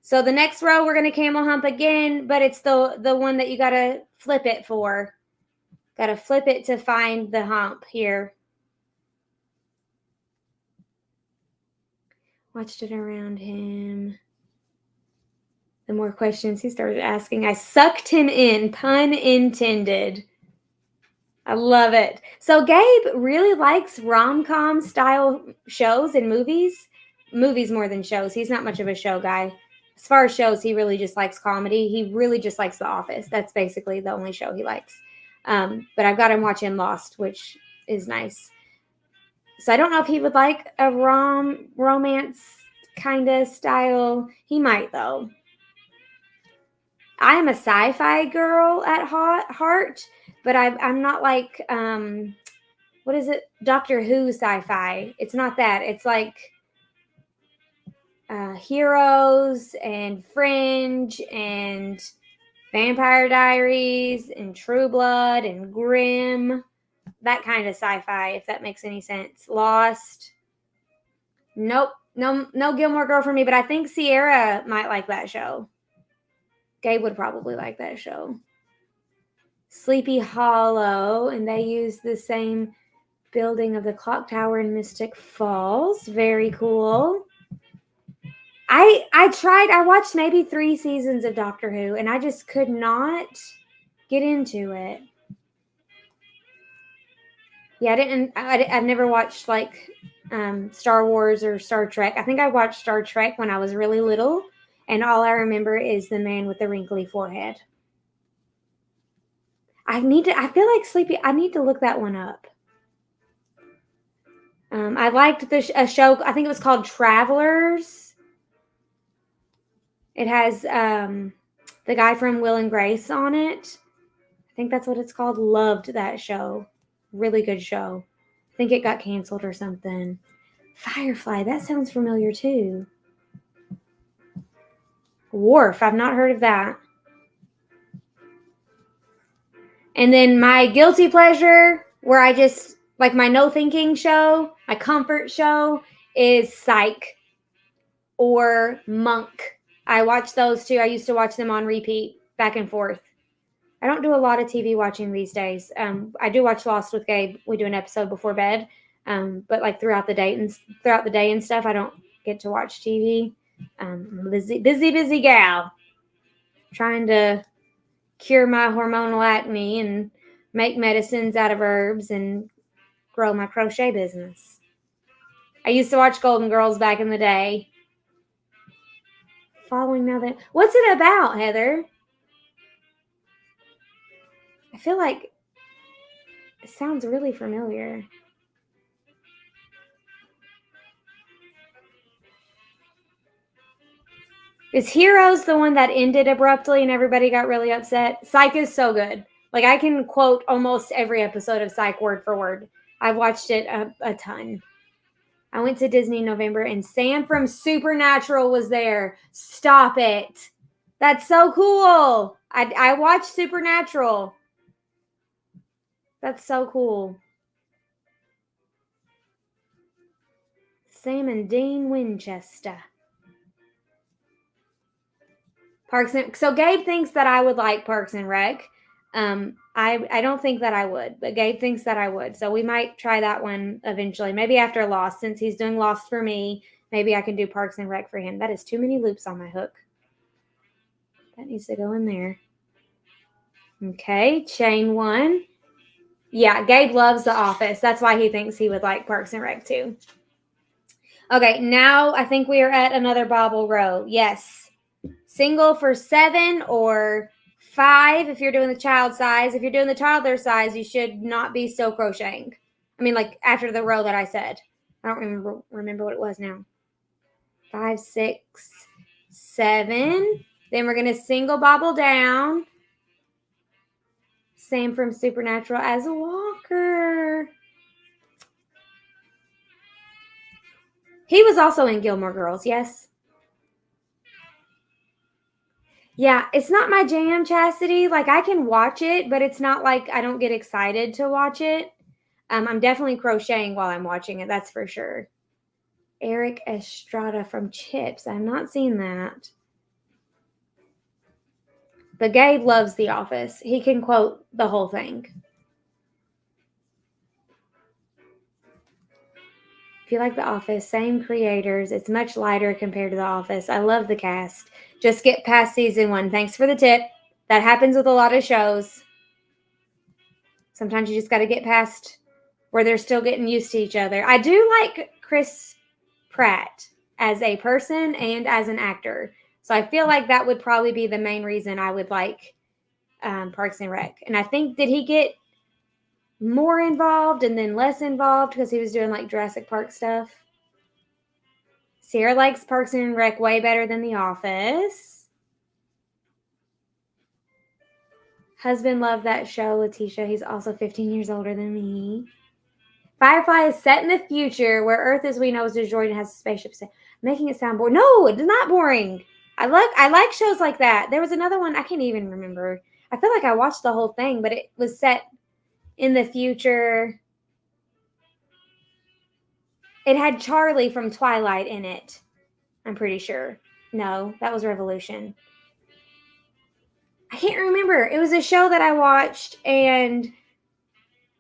So the next row, we're going to camel hump again, but it's the one that you got to flip it for. Got to flip it to find the hump here. Watched it around him. The more questions he started asking, I sucked him in, pun intended. I love it. So Gabe really likes rom-com style shows and movies. Movies more than shows. He's not much of a show guy. As far as shows, he really just likes comedy. He really just likes The Office. That's basically the only show he likes. But I've got him watching Lost, which is nice. So I don't know if he would like a romance kind of style. He might, though. I am a sci-fi girl at heart, but I'm not like, what is it? Doctor Who sci-fi. It's not that. It's like Heroes and Fringe and Vampire Diaries and True Blood and Grimm. That kind of sci-fi, if that makes any sense. Lost. Nope. No Gilmore Girl for me, but I think Sierra might like that show. Gabe would probably like that show. Sleepy Hollow, and they use the same building of the clock tower in Mystic Falls. Very cool. I watched maybe 3 seasons of Doctor Who, and I just could not get into it. Yeah, I've never watched like Star Wars or Star Trek. I think I watched Star Trek when I was really little, and all I remember is the man with the wrinkly forehead. I feel like sleepy. I need to look that one up. I liked a show, I think it was called Travelers. It has the guy from Will and Grace on it. I think that's what it's called. Loved that show. Really good show. I think it got canceled or something. Firefly, that sounds familiar too. Wharf, I've not heard of that. And then my guilty pleasure, where I just, like my no thinking show, my comfort show, is Psych or Monk. I watch those two. I used to watch them on repeat, back and forth. I don't do a lot of TV watching these days. I do watch Lost with Gabe. We do an episode before bed, but like throughout the day and stuff, I don't get to watch TV. I'm a busy gal, trying to cure my hormonal acne and make medicines out of herbs and grow my crochet business. I used to watch Golden Girls back in the day. Following now that, what's it about, Heather? I feel like it sounds really familiar. Is Heroes the one that ended abruptly and everybody got really upset? Psych is so good. Like, I can quote almost every episode of Psych word for word. I've watched it a ton. I went to Disney in November and Sam from Supernatural was there. Stop it. That's so cool. I watched Supernatural. That's so cool. Sam and Dean Winchester. So Gabe thinks that I would like Parks and Rec. I don't think that I would, but Gabe thinks that I would. So we might try that one eventually. Maybe after Lost, since he's doing Lost for me, maybe I can do Parks and Rec for him. That is too many loops on my hook. That needs to go in there. Okay, chain 1. Yeah, Gabe loves The Office. That's why he thinks he would like Parks and Rec too. Okay, now I think we are at another bobble row. Yes. Single for 7 or 5 if you're doing the child size. If you're doing the toddler size, you should not be still crocheting. I mean, like after the row that I said. I don't remember what it was now. 5, 6, 7. Then we're going to single bobble down. Same from Supernatural as Walker. He was also in Gilmore Girls, yes? Yeah, it's not my jam, Chastity. Like, I can watch it, but it's not like I don't get excited to watch it. I'm definitely crocheting while I'm watching it, that's for sure. Eric Estrada from Chips. I've not seen that. But Gabe loves The Office. He can quote the whole thing. If you like The Office, same creators. It's much lighter compared to The Office. I love the cast. Just get past season 1. Thanks for the tip. That happens with a lot of shows. Sometimes you just got to get past where they're still getting used to each other. I do like Chris Pratt as a person and as an actor. So I feel like that would probably be the main reason I would like Parks and Rec. And I think, did he get more involved and then less involved because he was doing like Jurassic Park stuff? Sierra likes Parks and Rec way better than The Office. Husband loved that show, Letitia. He's also 15 years older than me. Firefly is set in the future where Earth as we know is destroyed and has a spaceship. Making it sound boring. No, it's not boring. I like shows like that. There was another one. I can't even remember. I feel like I watched the whole thing, but it was set in the future. It had Charlie from Twilight in it. I'm pretty sure. No, that was Revolution. I can't remember. It was a show that I watched, and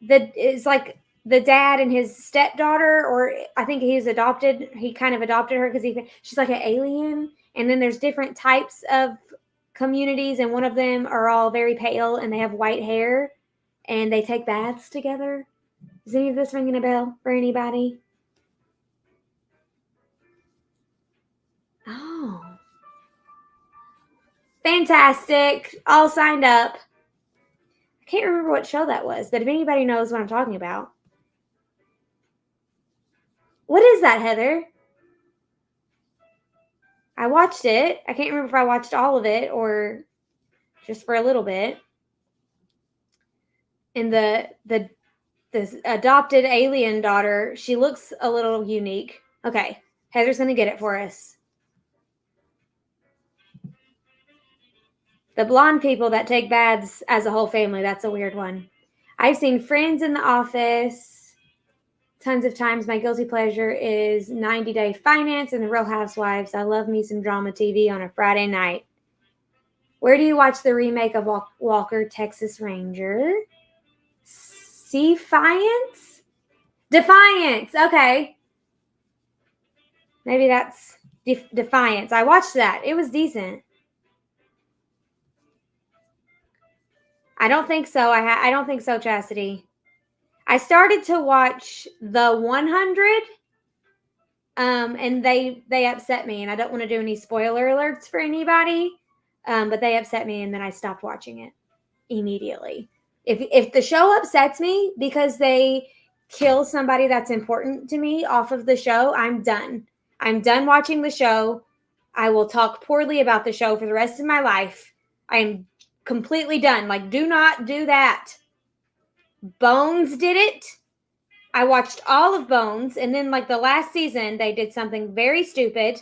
it's like the dad and his stepdaughter, or I think he kind of adopted her because she's like an alien. And then there's different types of communities, and one of them are all very pale and they have white hair and they take baths together. Is any of this ringing a bell for anybody? Oh. Fantastic. All signed up. I can't remember what show that was, but if anybody knows what I'm talking about. What is that, Heather? I watched it. I can't remember if I watched all of it or just for a little bit. And the adopted alien daughter, she looks a little unique. Okay, Heather's going to get it for us. The blonde people that take baths as a whole family, that's a weird one. I've seen Friends in the Office tons of times. My guilty pleasure is 90 Day Finance and The Real Housewives. I love me some drama TV on a Friday night. Where do you watch the remake of Walker, Texas Ranger? Defiance? Defiance. Okay. Maybe that's Defiance. I watched that. It was decent. I don't think so. I don't think so, Chastity. I started to watch the 100, and they upset me, and I don't want to do any spoiler alerts for anybody, but they upset me, and then I stopped watching it immediately. If the show upsets me because they kill somebody that's important to me off of the show, I'm done. I'm done watching the show. I will talk poorly about the show for the rest of my life. I'm completely done. Like, do not do that. Bones did it. I watched all of Bones, and then like the last season, they did something very stupid.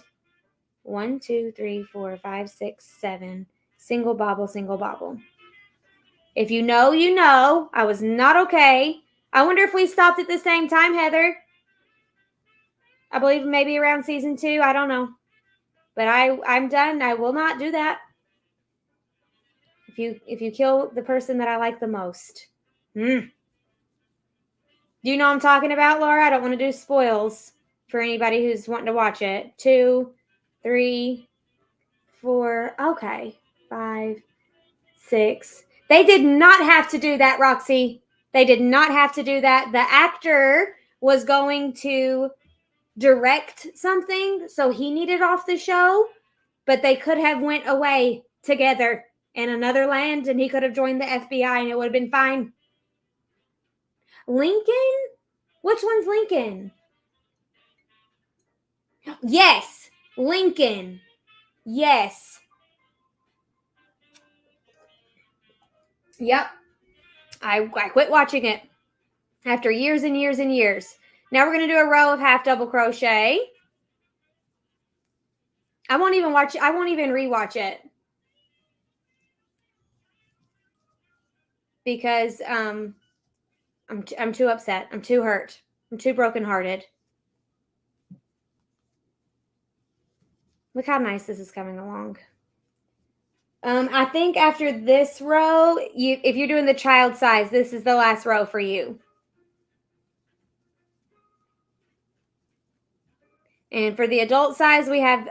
1, 2, 3, 4, 5, 6, 7. Single bobble, single bobble. If you know, you know. I was not okay. I wonder if we stopped at the same time, Heather. I believe maybe around season 2. I don't know. But I'm done. I will not do that. If you kill the person that I like the most. Do you know what I'm talking about, Laura? I don't want to do spoils for anybody who's wanting to watch it. 2, 3, 4. Okay. 5, 6. They did not have to do that, Roxy. They did not have to do that. The actor was going to direct something, so he needed off the show, but they could have went away together in another land, and he could have joined the FBI, and it would have been fine. Lincoln? Which one's Lincoln? Yes, Lincoln. Yes. Yep. I quit watching it after years and years and years. Now we're going to do a row of half double crochet. I won't even rewatch it. Because I'm too upset. I'm too hurt. I'm too brokenhearted. Look how nice this is coming along. I think after this row, if you're doing the child size, this is the last row for you. And for the adult size, we have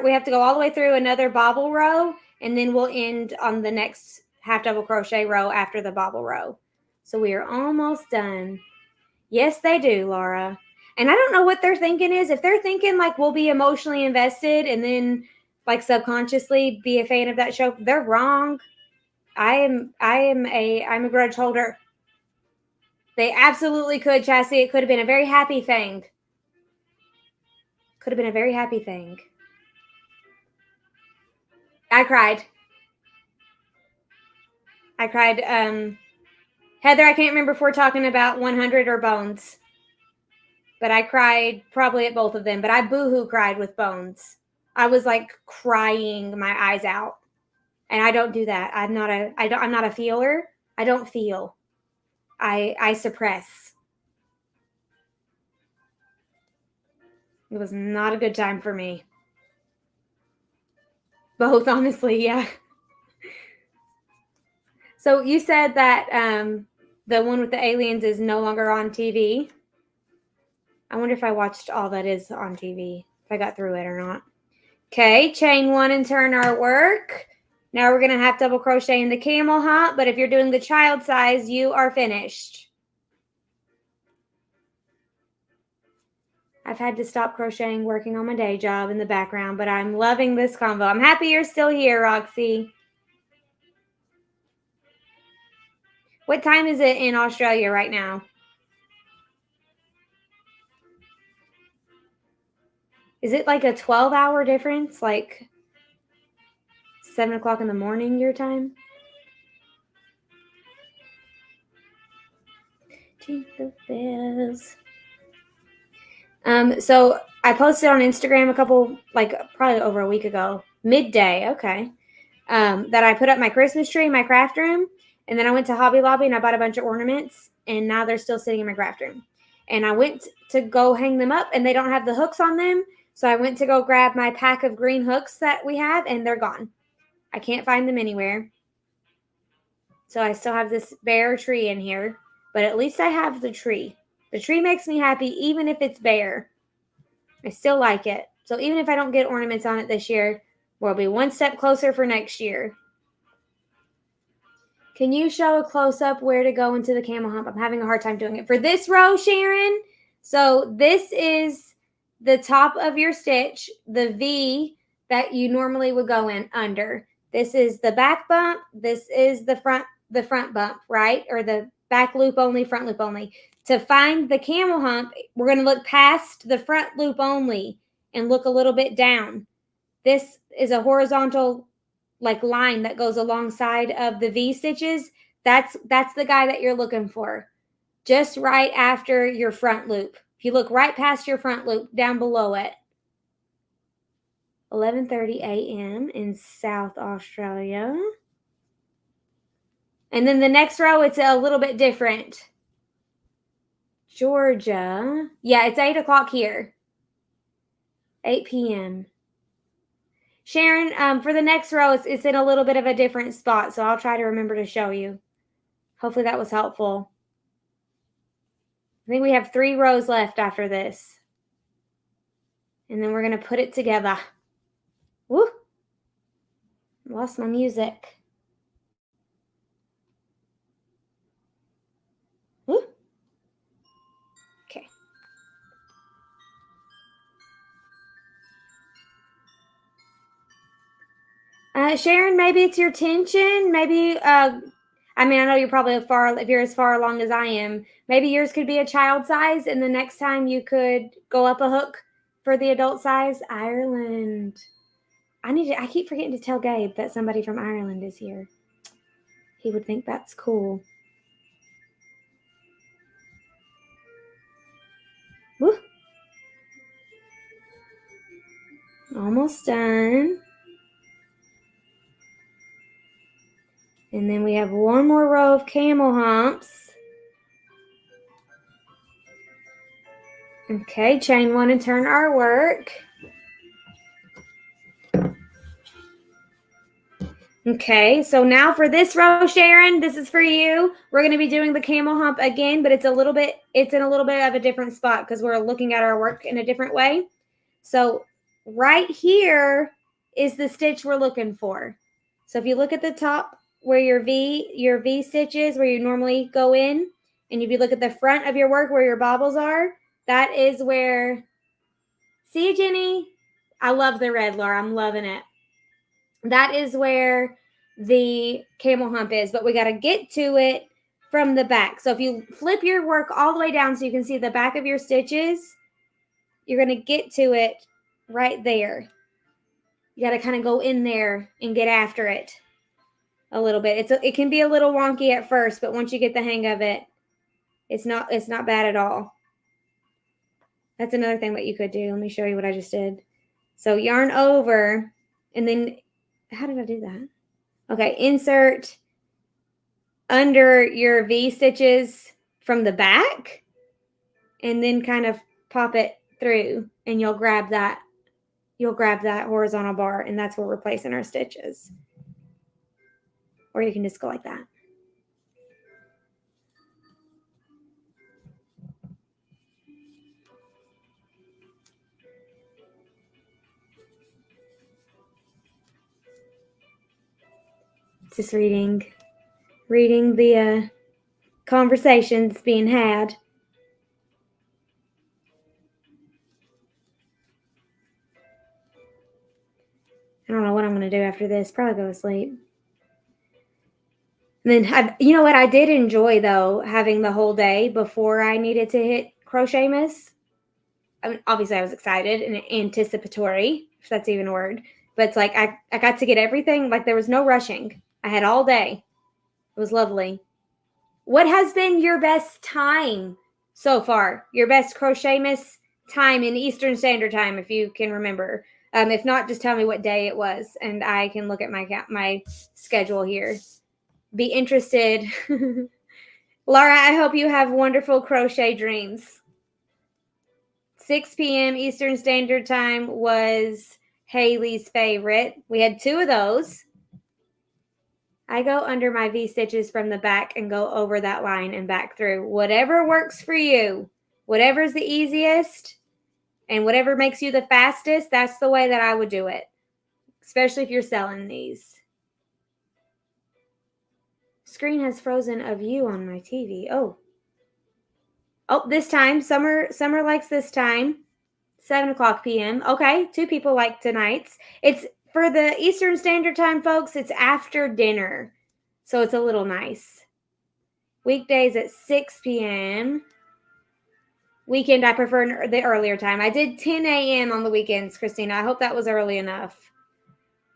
we have to go all the way through another bobble row, and then we'll end on the next half double crochet row after the bobble row. So we are almost done. Yes, they do, Laura. And I don't know what they're thinking is. If they're thinking like we'll be emotionally invested and then like subconsciously be a fan of that show, they're wrong. I'm a grudge holder. They absolutely could, Chassie. It could have been a very happy thing. Could have been a very happy thing. I cried. Heather, I can't remember if we're talking about 100 or Bones. But I cried probably at both of them. But I boohoo cried with Bones. I was like crying my eyes out. And I don't do that. I'm not a feeler. I don't feel. I suppress. It was not a good time for me. Both, honestly, yeah. So you said that The one with the aliens is no longer on TV. I wonder if I watched all that is on TV, if I got through it or not. Okay, chain 1 and turn our work. Now we're going to have double crochet in the camel hump, but if you're doing the child size, you are finished. I've had to stop crocheting, working on my day job in the background, but I'm loving this combo. I'm happy you're still here, Roxy. What time is it in Australia right now? Is it like a 12-hour difference? Like 7 o'clock in the morning your time? Jingle bells. So I posted on Instagram a couple, like probably over a week ago, midday, okay, that I put up my Christmas tree in my craft room, and then I went to Hobby Lobby and I bought a bunch of ornaments, and now they're still sitting in my craft room. And I went to go hang them up, and they don't have the hooks on them, so I went to go grab my pack of green hooks that we have, and they're gone. I can't find them anywhere. So I still have this bare tree in here, but at least I have the tree. The tree makes me happy even if it's bare. I still like it. So even if I don't get ornaments on it this year, we'll be one step closer for next year. Can you show a close-up where to go into the camel hump? I'm having a hard time doing it. For this row, Sharon, so this is the top of your stitch, the V that you normally would go in under. This is the back bump. This is the front bump, right? Or the back loop only, front loop only. To find the camel hump, we're going to look past the front loop only and look a little bit down. This is a horizontal like line that goes alongside of the V stitches. That's the guy that you're looking for. Just right after your front loop. If you look right past your front loop, down below it. 11:30 a.m. in South Australia. And then the next row, it's a little bit different. Georgia. Yeah, it's 8 o'clock here. 8 p.m. Sharon, for the next row, it's in a little bit of a different spot, so I'll try to remember to show you. Hopefully that was helpful. I think we have 3 rows left after this. And then we're going to put it together. Woo! Lost my music. Woo! Okay. Sharon, maybe it's your tension. Maybe, I know you're probably if you're as far along as I am, maybe yours could be a child size, and the next time you could go up a hook for the adult size. Ireland. I keep forgetting to tell Gabe that somebody from Ireland is here. He would think that's cool. Woo. Almost done. And then we have one more row of camel humps. Okay, chain 1 and turn our work. Okay, so now for this row, Sharon, this is for you. We're going to be doing the camel hump again, but it's in a little bit of a different spot because we're looking at our work in a different way. So right here is the stitch we're looking for. So if you look at the top where your V stitch is, where you normally go in, and if you look at the front of your work where your bobbles are, that is where, see, Jenny? I love the red, Laura. I'm loving it. That is where the camel hump is, but we got to get to it from the back. So if you flip your work all the way down so you can see the back of your stitches, you're going to get to it right there. You got to kind of go in there and get after it a little bit. It can be a little wonky at first, but once you get the hang of it, it's not bad at all. That's another thing that you could do. Let me show you what I just did. So yarn over, and then how did I do that? Okay, insert under your V stitches from the back, and then kind of pop it through, and you'll grab that horizontal bar, and that's where we're placing our stitches. Or you can just go like that. Just reading the conversations being had. I don't know what I'm going to do after this. Probably go to sleep. And then, you know what? I did enjoy, though, having the whole day before I needed to hit CrochetMAS. I mean, obviously, I was excited and anticipatory, if that's even a word. But it's like I got to get everything. Like, there was no rushing. I had all day. It was lovely. What has been your best time so far? Your best CrochetMAS time in Eastern Standard Time, if you can remember. If not, just tell me what day it was, and I can look at my schedule here. Be interested. Laura, I hope you have wonderful crochet dreams. 6 p.m. Eastern Standard Time was Haley's favorite. We had 2 of those. I go under my V-stitches from the back and go over that line and back through. Whatever works for you. Whatever's the easiest and whatever makes you the fastest, that's the way that I would do it. Especially if you're selling these. Screen has frozen of you on my TV. Oh, this time. Summer likes this time. 7 o'clock p.m. Okay, 2 people like tonight's. It's for the Eastern Standard Time, folks. It's after dinner. So it's a little nice. Weekdays at 6 p.m. Weekend, I prefer the earlier time. I did 10 a.m. on the weekends, Christina. I hope that was early enough.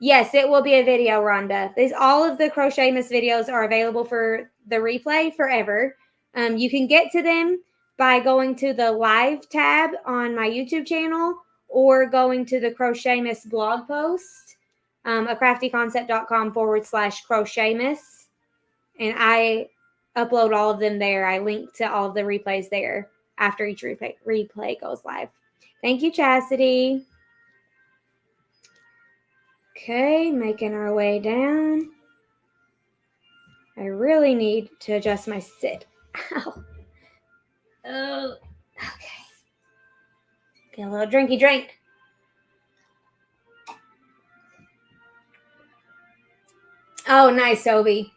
Yes, it will be a video, Rhonda. All of the CrochetMAS videos are available for the replay forever. You can get to them by going to the live tab on my YouTube channel or going to the CrochetMAS blog post, acraftyconcept.com/CrochetMAS. And I upload all of them there. I link to all of the replays there after each replay goes live. Thank you, Chastity. Okay, making our way down. I really need to adjust my sit. Ow. Oh, okay. Get a little drinky drink. Oh, nice, Obi.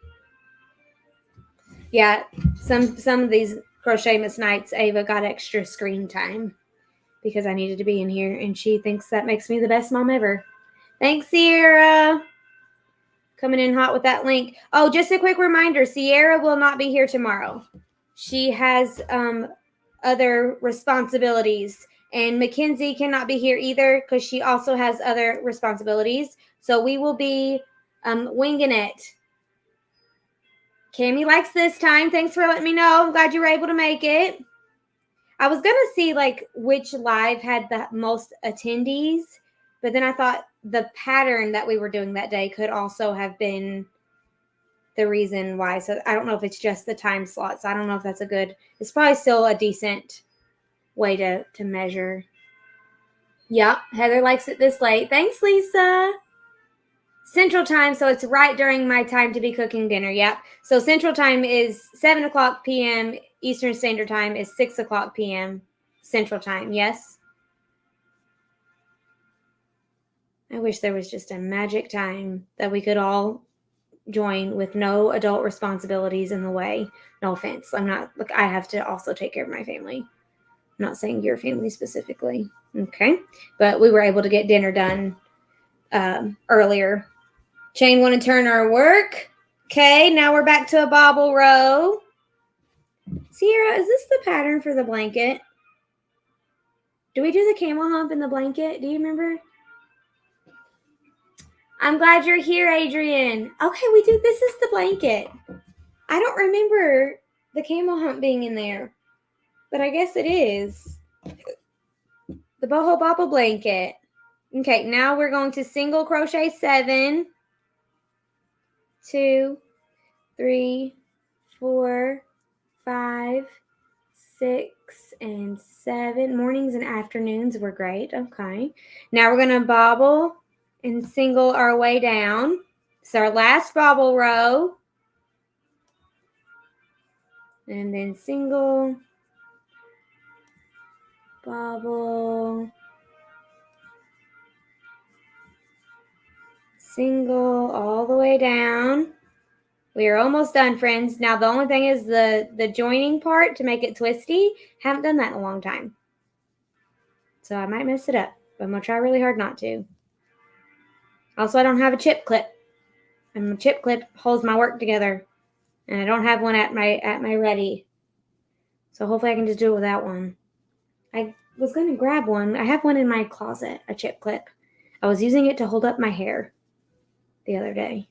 Yeah, some of these CrochetMAS nights, Ava got extra screen time because I needed to be in here, and she thinks that makes me the best mom ever. Thanks, Sierra. Coming in hot with that link. Oh, just a quick reminder, Sierra will not be here tomorrow. She has other responsibilities. And Mackenzie cannot be here either because she also has other responsibilities. So we will be winging it. Cammie likes this time. Thanks for letting me know. I'm glad you were able to make it. I was going to see which live had the most attendees, but then I thought the pattern that we were doing that day could also have been the reason why. So I don't know if it's just the time slots. I don't know if that's it's probably still a decent way to measure. Yep, Heather likes it this late. Thanks, Lisa. Central Time, so it's right during my time to be cooking dinner. Yep. So Central Time is 7 o'clock p.m. Eastern Standard Time is 6 o'clock p.m. Central Time. Yes. I wish there was just a magic time that we could all join with no adult responsibilities in the way. No offense. I have to also take care of my family. I'm not saying your family specifically. Okay. But we were able to get dinner done earlier. Chain one and turn our work. Okay, now we're back to a bobble row. Sierra, is this the pattern for the blanket? Do we do the camel hump in the blanket? Do you remember? I'm glad you're here, Adrian. Okay, we do. This is the blanket. I don't remember the camel hump being in there, but I guess it is. The boho bobble blanket. Okay, now we're going to single crochet 7, 2, 3, 4, 5, 6, and 7. Mornings and afternoons were great. Okay. Now we're going to bobble and single our way down. It's our last bobble row. And then single, bobble, single all the way down. We are almost done, friends. Now, the only thing is the joining part to make it twisty. Haven't done that in a long time. So I might mess it up, but I'm going to try really hard not to. Also, I don't have a chip clip. And my chip clip holds my work together. And I don't have one at my ready. So hopefully I can just do it without one. I was going to grab one. I have one in my closet, a chip clip. I was using it to hold up my hair the other day.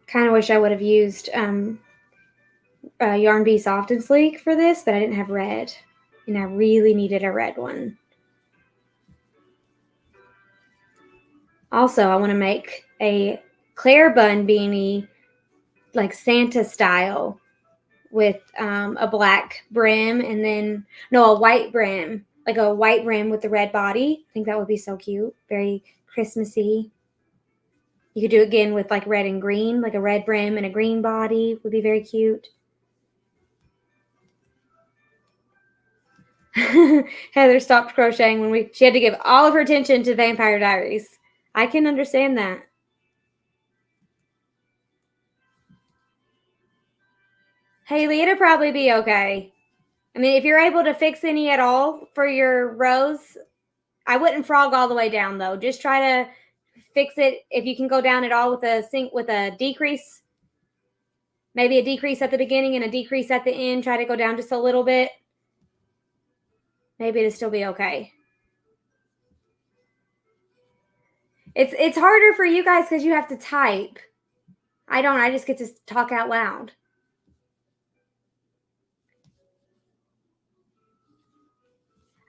Kind of wish I would have used Yarn Bee Soft and Sleek for this, but I didn't have red. And I really needed a red one. Also, I want to make a Claire bun beanie, like Santa style, with a black brim and then, no, a white brim. Like a white brim with the red body. I think that would be so cute. Very Christmassy. You could do it again with like red and green, like a red brim and a green body would be very cute. Heather stopped crocheting when she had to give all of her attention to Vampire Diaries. I can understand that. Haley, it'll probably be okay. I mean, if you're able to fix any at all for your rows, I wouldn't frog all the way down though. Just try to fix it if you can go down at all with a decrease. Maybe a decrease at the beginning and a decrease at the end. Try to go down just a little bit. Maybe it'll still be okay. It's harder for you guys because you have to type. I don't. I just get to talk out loud.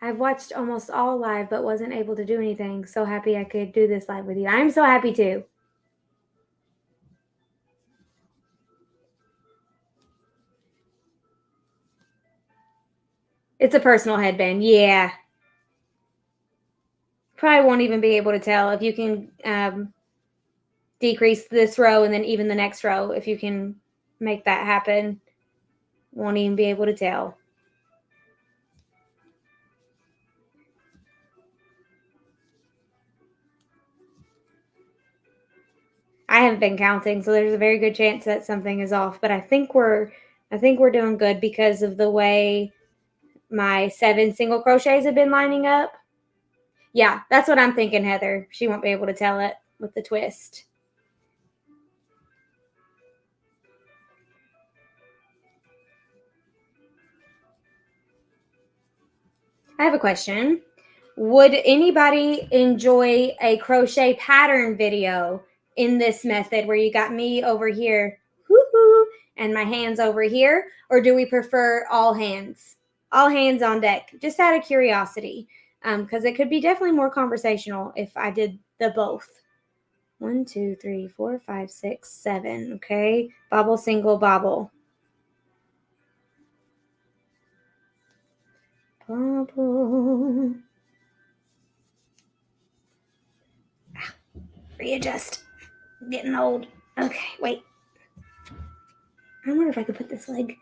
I've watched almost all live, but wasn't able to do anything. So happy I could do this live with you. I'm so happy too. It's a personal headband. Yeah. Probably won't even be able to tell if you can decrease this row and then even the next row. If you can make that happen, won't even be able to tell. I haven't been counting, so there's a very good chance that something is off. But I think we're doing good because of the way my 7 single crochets have been lining up. Yeah, that's what I'm thinking, Heather. She won't be able to tell it with the twist. I have a question. Would anybody enjoy a crochet pattern video in this method where you got me over here, whoo-hoo, and my hands over here? Or do we prefer all hands? All hands on deck, just out of curiosity. Because it could be definitely more conversational if I did the both. 1, 2, 3, 4, 5, 6, 7. Okay. Bobble, single, bobble. Bobble. Readjust. I'm getting old. Okay, wait. I wonder if I could put this leg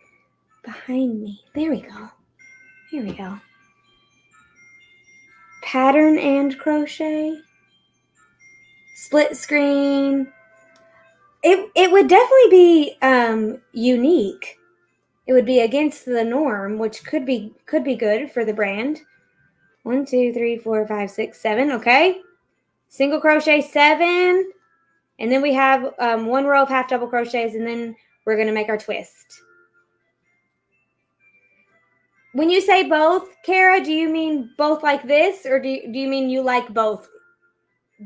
behind me. There we go. Here we go. Pattern and crochet. Split screen. It would definitely be unique. It would be against the norm, which could be good for the brand. 1, 2, 3, 4, 5, 6, 7. Okay. Single crochet 7. And then we have 1 row of half double crochets, and then we're going to make our twist. When you say both, Kara, do you mean both like this, or do you mean you like both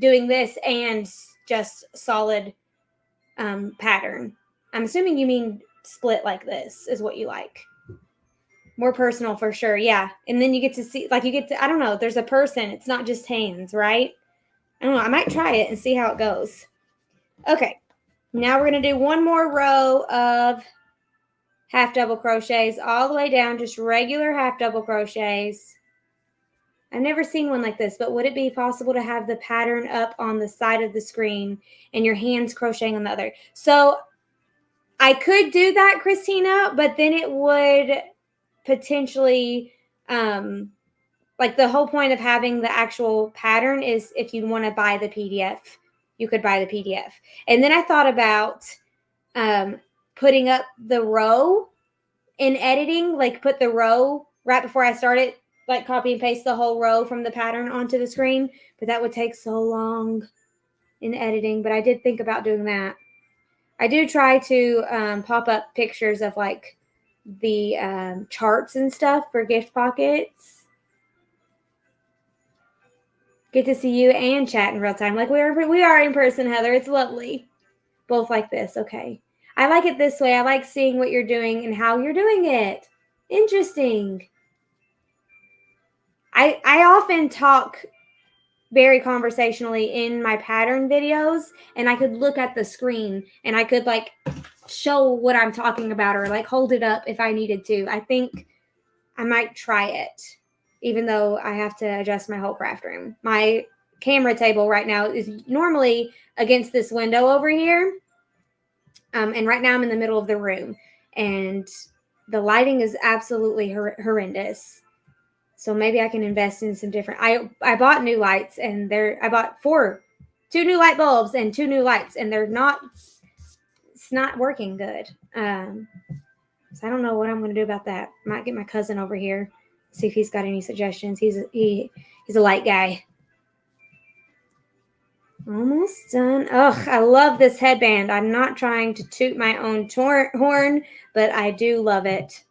doing this and just solid pattern? I'm assuming you mean split like this is what you like. More personal for sure, yeah. And then you get to see, like you get to, I don't know, there's a person. It's not just hands, right? I don't know. I might try it and see how it goes. Okay. Now we're going to do 1 more row of half double crochets all the way down, just regular half double crochets. I've never seen one like this, but would it be possible to have the pattern up on the side of the screen and your hands crocheting on the other? So I could do that, Christina, but then it would potentially like the whole point of having the actual pattern is if you want to buy the PDF, you could buy the PDF. And then I thought about putting up the row in editing, like put the row right before I started, like copy and paste the whole row from the pattern onto the screen. But that would take so long in editing. But I did think about doing that. I do try to pop up pictures of like the charts and stuff for gift pockets. Get to see you and chat in real time. Like we are in person, Heather. It's lovely. Both like this. Okay. I like it this way. I like seeing what you're doing and how you're doing it. Interesting. I often talk very conversationally in my pattern videos, and I could look at the screen and I could like show what I'm talking about or like hold it up if I needed to. I think I might try it, even though I have to adjust my whole craft room. My camera table right now is normally against this window over here. And right now I'm in the middle of the room, and the lighting is absolutely horrendous. So maybe I can invest in some different. I bought new lights, and I bought two new light bulbs and 2 new lights, and it's not working good. So I don't know what I'm going to do about that. Might get my cousin over here, see if he's got any suggestions. He's a light guy. Almost done. Oh, I love this headband. I'm not trying to toot my own horn, but I do love it.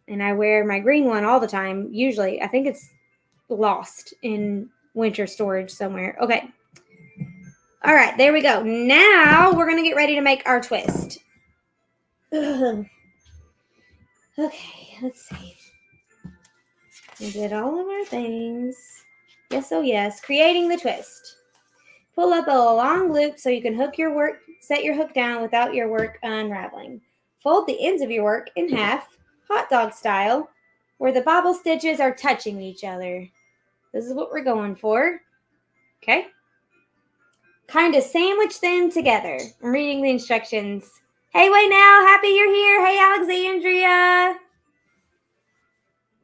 And I wear my green one all the time. Usually, I think it's lost in winter storage somewhere. Okay. All right, there we go. Now we're going to get ready to make our twist. Ugh. Okay, let's see. We did all of our things. Yes, oh yes. Creating the twist. Pull up a long loop so you can set your hook down without your work unraveling. Fold the ends of your work in half, hot dog style, where the bobble stitches are touching each other. This is what we're going for. Okay? Kind of sandwich them together. I'm reading the instructions. Hey, wait now. Happy you're here. Hey, Alexandria.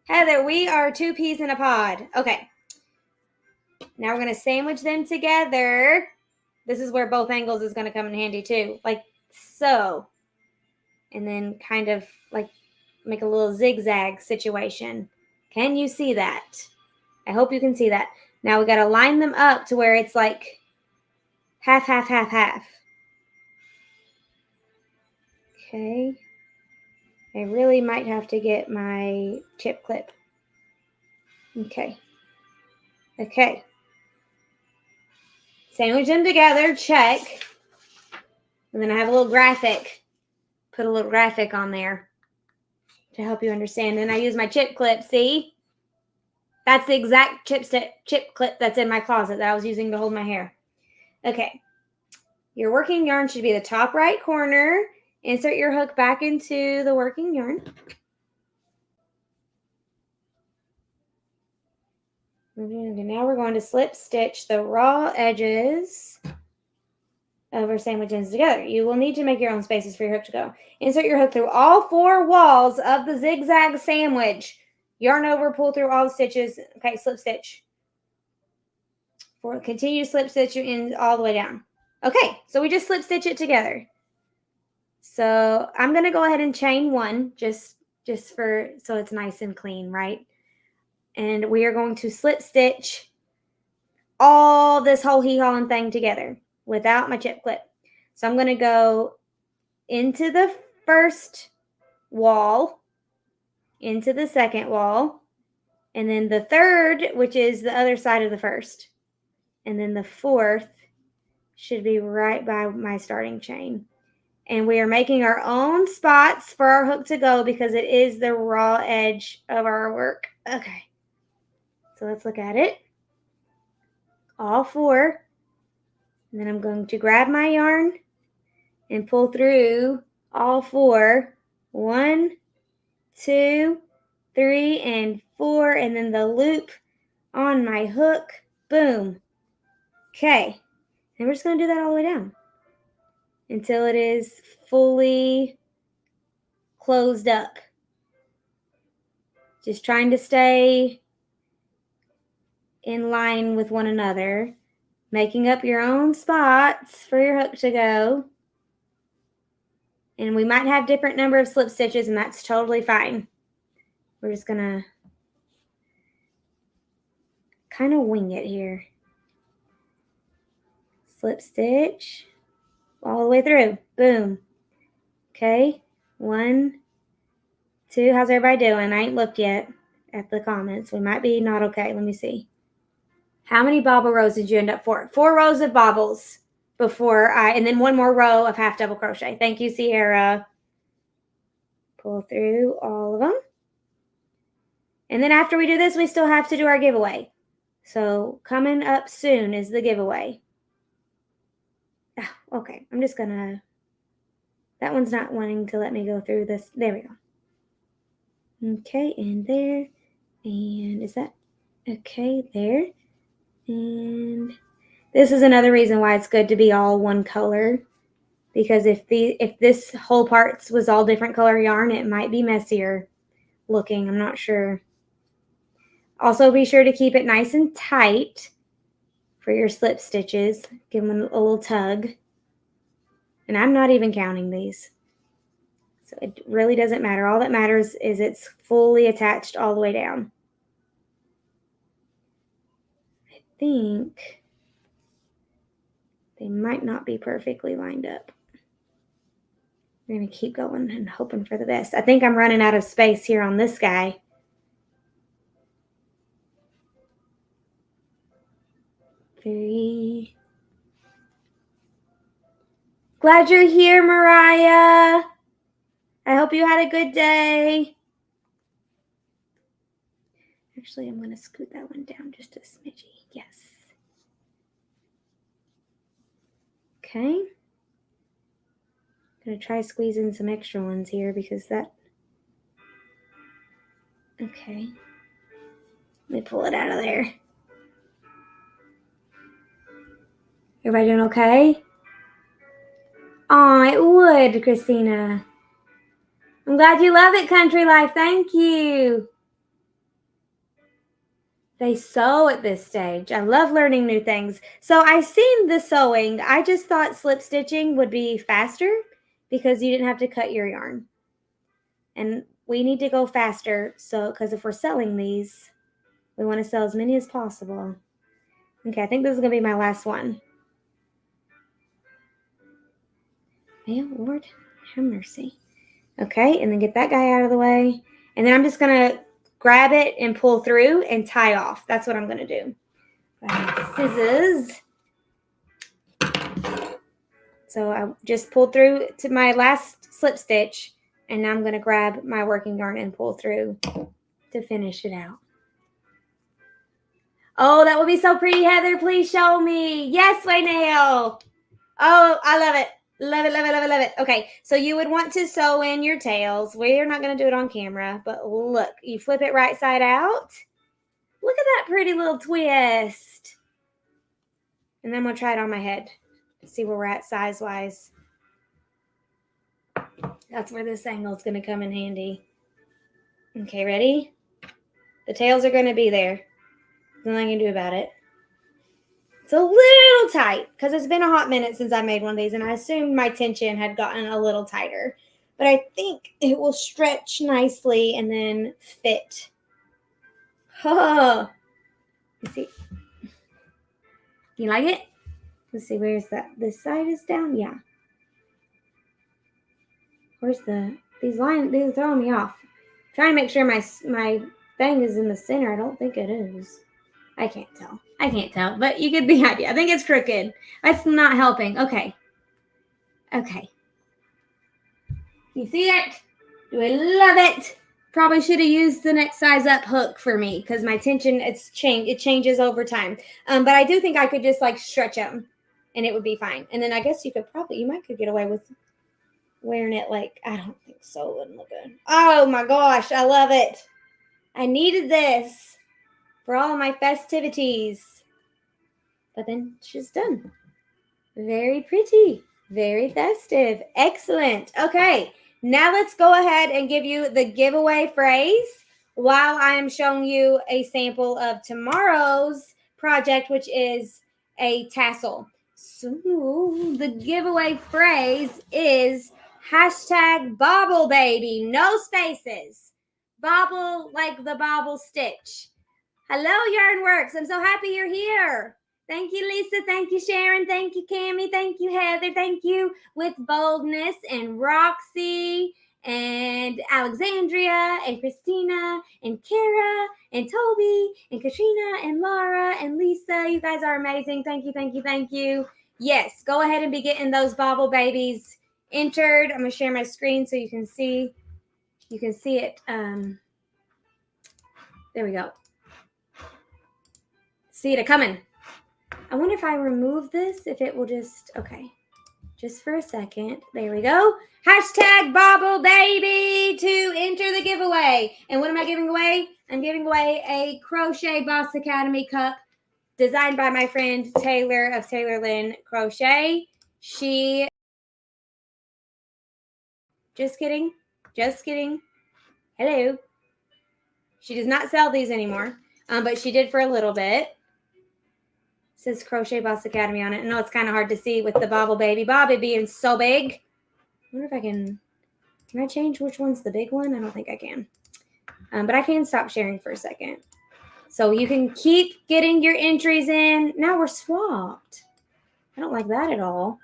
Heather, we are 2 peas in a pod. Okay. Now we're going to sandwich them together. This is where both angles is going to come in handy too. Like so. And then kind of like make a little zigzag situation. Can you see that? I hope you can see that. Now we got to line them up to where it's like half, half, half, half. Okay. I really might have to get my chip clip. Okay. Okay. Sandwich them together, check. And then I have a little graphic. Put a little graphic on there to help you understand. And I use my chip clip, see? That's the exact chip clip that's in my closet that I was using to hold my hair. Okay. Your working yarn should be the top right corner. Insert your hook back into the working yarn. Okay, now we're going to slip stitch the raw edges of our sandwich ends together. You will need to make your own spaces for your hook to go. Insert your hook through all 4 walls of the zigzag sandwich. Yarn over, pull through all the stitches. Okay, slip stitch. Continue to slip stitch your ends all the way down. Okay, so we just slip stitch it together. So I'm going to go ahead and chain 1 just so it's nice and clean, right? And we are going to slip stitch all this whole hee-hawing thing together without my chip clip. So I'm going to go into the first wall, into the second wall, and then the third, which is the other side of the first. And then the fourth should be right by my starting chain. And we are making our own spots for our hook to go because it is the raw edge of our work. Okay. So let's look at it. All 4. And then I'm going to grab my yarn and pull through all 4. 1, 2, 3, and 4. And then the loop on my hook. Boom. Okay. And we're just going to do that all the way down until it is fully closed up. Just trying to stay in line with one another, making up your own spots for your hook to go. And we might have different number of slip stitches, and that's totally fine. We're just gonna kind of wing it here. Slip stitch all the way through. Boom. Okay, 1, 2. How's everybody doing? I ain't looked yet at the comments. We might be not okay. Let me see. How many bobble rows did you end up for? 4 rows of bobbles before and then 1 more row of half double crochet. Thank you, Sierra. Pull through all of them. And then after we do this, we still have to do our giveaway. So coming up soon is the giveaway. Oh, okay, I'm just gonna, that one's not wanting to let me go through this. There we go. Okay, and there. And is that okay there? And this is another reason why it's good to be all one color, because if this whole part was all different color yarn, it might be messier looking. I'm not sure. Also, be sure to keep it nice and tight for your slip stitches. Give them a little tug. And I'm not even counting these. So it really doesn't matter. All that matters is it's fully attached all the way down. I think they might not be perfectly lined up. We're going to keep going and hoping for the best. I think I'm running out of space here on this guy. Very glad you're here, Mariah. I hope you had a good day. Actually, I'm going to scoot that one down just a smidgy. Yes. Okay. I'm going to try squeezing some extra ones here because that... Okay. Let me pull it out of there. Everybody doing okay? Oh, it would, Christina. I'm glad you love it, Country Life. Thank you. They sew at this stage. I love learning new things. So I've seen the sewing. I just thought slip stitching would be faster because you didn't have to cut your yarn. And we need to go faster. So, because if we're selling these, we want to sell as many as possible. Okay, I think this is going to be my last one. May Lord have mercy. Okay, and then get that guy out of the way. And then I'm just going to grab it and pull through and tie off. That's what I'm going to do. Scissors. So I just pulled through to my last slip stitch, and now I'm going to grab my working yarn and pull through to finish it out. Oh, that would be so pretty, Heather. Please show me. Yes, Waynail. Oh, I love it. Love it, love it, love it, love it. Okay, so you would want to sew in your tails. We're not going to do it on camera, but look, you flip it right side out. Look at that pretty little twist. And then I'm going to try it on my head. See where we're at size-wise. That's where this angle is going to come in handy. Okay, ready? The tails are going to be there. There's nothing I can do about it. It's a little tight because it's been a hot minute since I made one of these, and I assumed my tension had gotten a little tighter. But I think it will stretch nicely and then fit. Oh, you see? You like it? Let's see, where's that? This side is down? Yeah. Where's these lines? These are throwing me off. I'm trying to make sure my thing is in the center. I don't think it is. I can't tell. But you get the idea. I think it's crooked. That's not helping. Okay. Okay. You see it? Do I love it? Probably should have used the next size up hook for me because my tension, it changes over time. But I do think I could just like stretch them and it would be fine. And then I guess you might get away with wearing it like, I don't think so. It wouldn't look good. Oh my gosh. I love it. I needed this for all of my festivities. But then she's done. Very pretty. Very festive. Excellent. Okay. Now let's go ahead and give you the giveaway phrase. while I am showing you a sample of tomorrow's project, which is a tassel. So the giveaway phrase is hashtag bobble baby, no spaces. Bobble like the bobble stitch. Hello, Yarnworks. I'm so happy you're here. Thank you, Lisa. Thank you, Sharon. Thank you, Cammie. Thank you, Heather. Thank you, With Boldness and Roxy and Alexandria and Christina and Kara and Toby and Katrina and Laura and Lisa. You guys are amazing. Thank you, thank you, thank you. Yes, go ahead and be getting those bobble babies entered. I'm going to share my screen so you can see it. There we go. See it coming. I wonder if I remove this, if it will just, okay. Just for a second. There we go. Hashtag bobble baby to enter the giveaway. And what am I giving away? I'm giving away a Crochet Boss Academy cup designed by my friend Taylor of Taylor Lynn Crochet. She, just kidding. Hello. She does not sell these anymore, but she did for a little bit. It says Crochet Boss Academy on it. I know it's kind of hard to see with the bobble baby Bobby being so big. I wonder if I can I change which one's the big one? I don't think I can. But I can stop sharing for a second. So you can keep getting your entries in. Now we're swapped. I don't like that at all.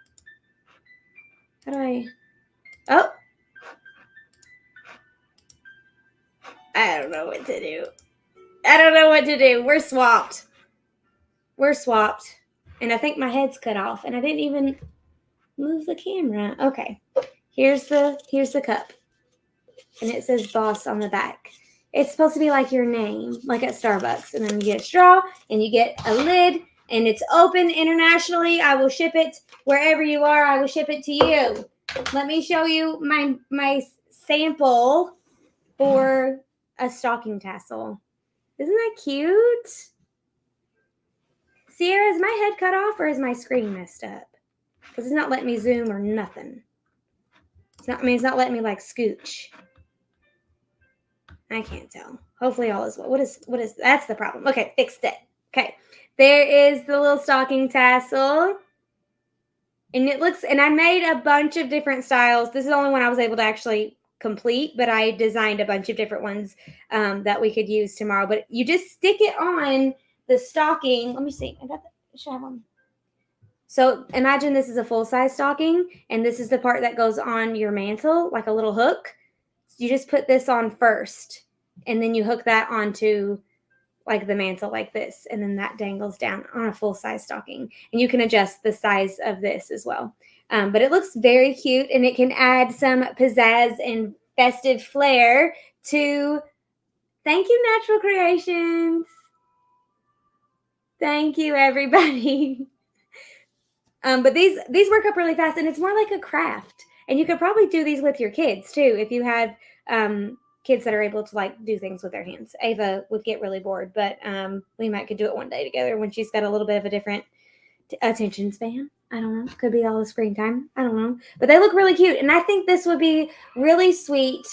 How do I? Oh. I don't know what to do. We're swapped. And I think my head's cut off. And I didn't even move the camera. Okay. Here's the cup. And it says boss on the back. It's supposed to be like your name, like at Starbucks. And then you get a straw and you get a lid and it's open internationally. I will ship it wherever you are. I will ship it to you. Let me show you my sample for a stocking tassel. Isn't that cute? Sierra, is my head cut off or is my screen messed up? Because it's not letting me zoom or nothing. It's not letting me like scooch. I can't tell. Hopefully all is well. What is that's the problem. Okay, fixed it. Okay. There is the little stocking tassel. And I made a bunch of different styles. This is the only one I was able to actually complete, but I designed a bunch of different ones that we could use tomorrow. But you just stick it on the stocking. Let me see. Should I have one? So imagine this is a full-size stocking, and this is the part that goes on your mantle, like a little hook. You just put this on first, and then you hook that onto like the mantle like this, and then that dangles down on a full-size stocking. And you can adjust the size of this as well. But it looks very cute, and it can add some pizzazz and festive flair to, thank you, Natural Creations. Thank you, everybody. But these work up really fast, and it's more like a craft. And you could probably do these with your kids too, if you have kids that are able to like do things with their hands. Ava would get really bored, but we could do it one day together when she's got a little bit of a different attention span. I don't know. Could be all the screen time. I don't know. But they look really cute, and I think this would be really sweet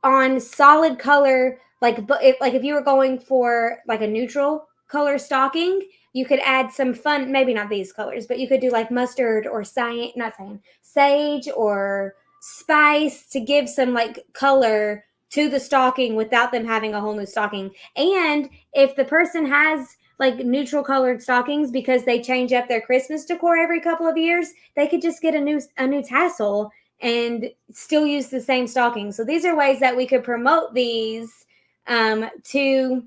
on solid color. Like if you were going for like a neutral color stocking, you could add some fun, maybe not these colors, but you could do like mustard or sage or spice to give some like color to the stocking without them having a whole new stocking. And if the person has like neutral colored stockings because they change up their Christmas decor every couple of years, they could just get a new tassel and still use the same stocking. So these are ways that we could promote these to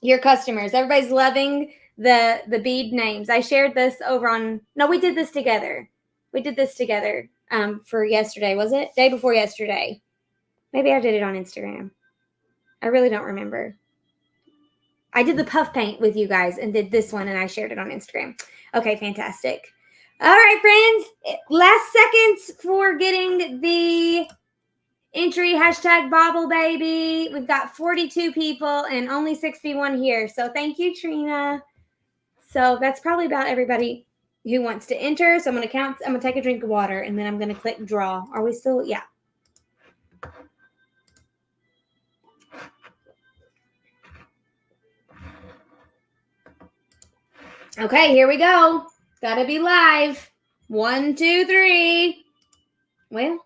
your customers. Everybody's loving the bead names. I shared this over on, no, we did this together. For yesterday, was it? Day before yesterday. Maybe I did it on Instagram. I really don't remember. I did the puff paint with you guys and did this one, and I shared it on Instagram. Okay, fantastic. All right, friends. Last seconds for getting the entry, hashtag bobble baby. We've got 42 people and only 61 here. So thank you, Trina. So that's probably about everybody who wants to enter. So I'm going to count. I'm going to take a drink of water, and then I'm going to click draw. Are we still? Yeah. Okay, here we go. Gotta be live. 1, 2, 3. Well,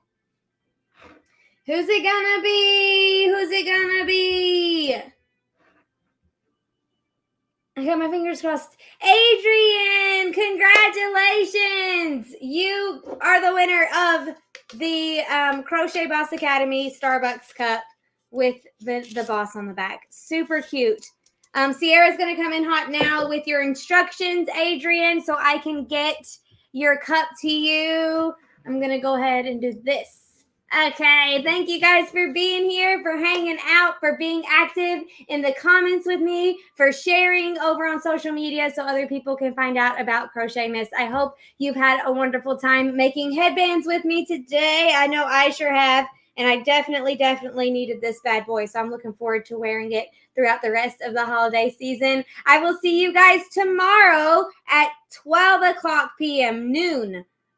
who's it gonna be? Who's it gonna be? I got my fingers crossed. Adrian, congratulations! You are the winner of the Crochet Boss Academy Starbucks cup with the boss on the back. Super cute. Sierra's going to come in hot now with your instructions, Adrian, so I can get your cup to you. I'm going to go ahead and do this. Okay, thank you guys for being here, for hanging out, for being active in the comments with me, for sharing over on social media so other people can find out about CrochetMAS. I hope you've had a wonderful time making headbands with me today. I know I sure have, and I definitely needed this bad boy, so I'm looking forward to wearing it throughout the rest of the holiday season. I will see you guys tomorrow at 12 o'clock p.m.,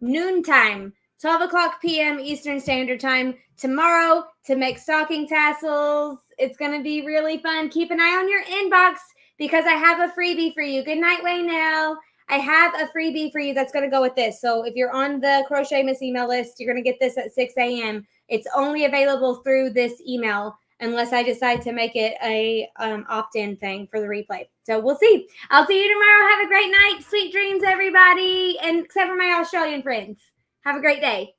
noontime. 12 o'clock p.m. Eastern Standard Time tomorrow to make stocking tassels. It's going to be really fun. Keep an eye on your inbox because I have a freebie for you. Good night, Waynell. I have a freebie for you that's going to go with this. So if you're on the CrochetMAS email list, you're going to get this at 6 a.m. It's only available through this email unless I decide to make it a opt-in thing for the replay. So we'll see. I'll see you tomorrow. Have a great night. Sweet dreams, everybody. And except for my Australian friends. Have a great day.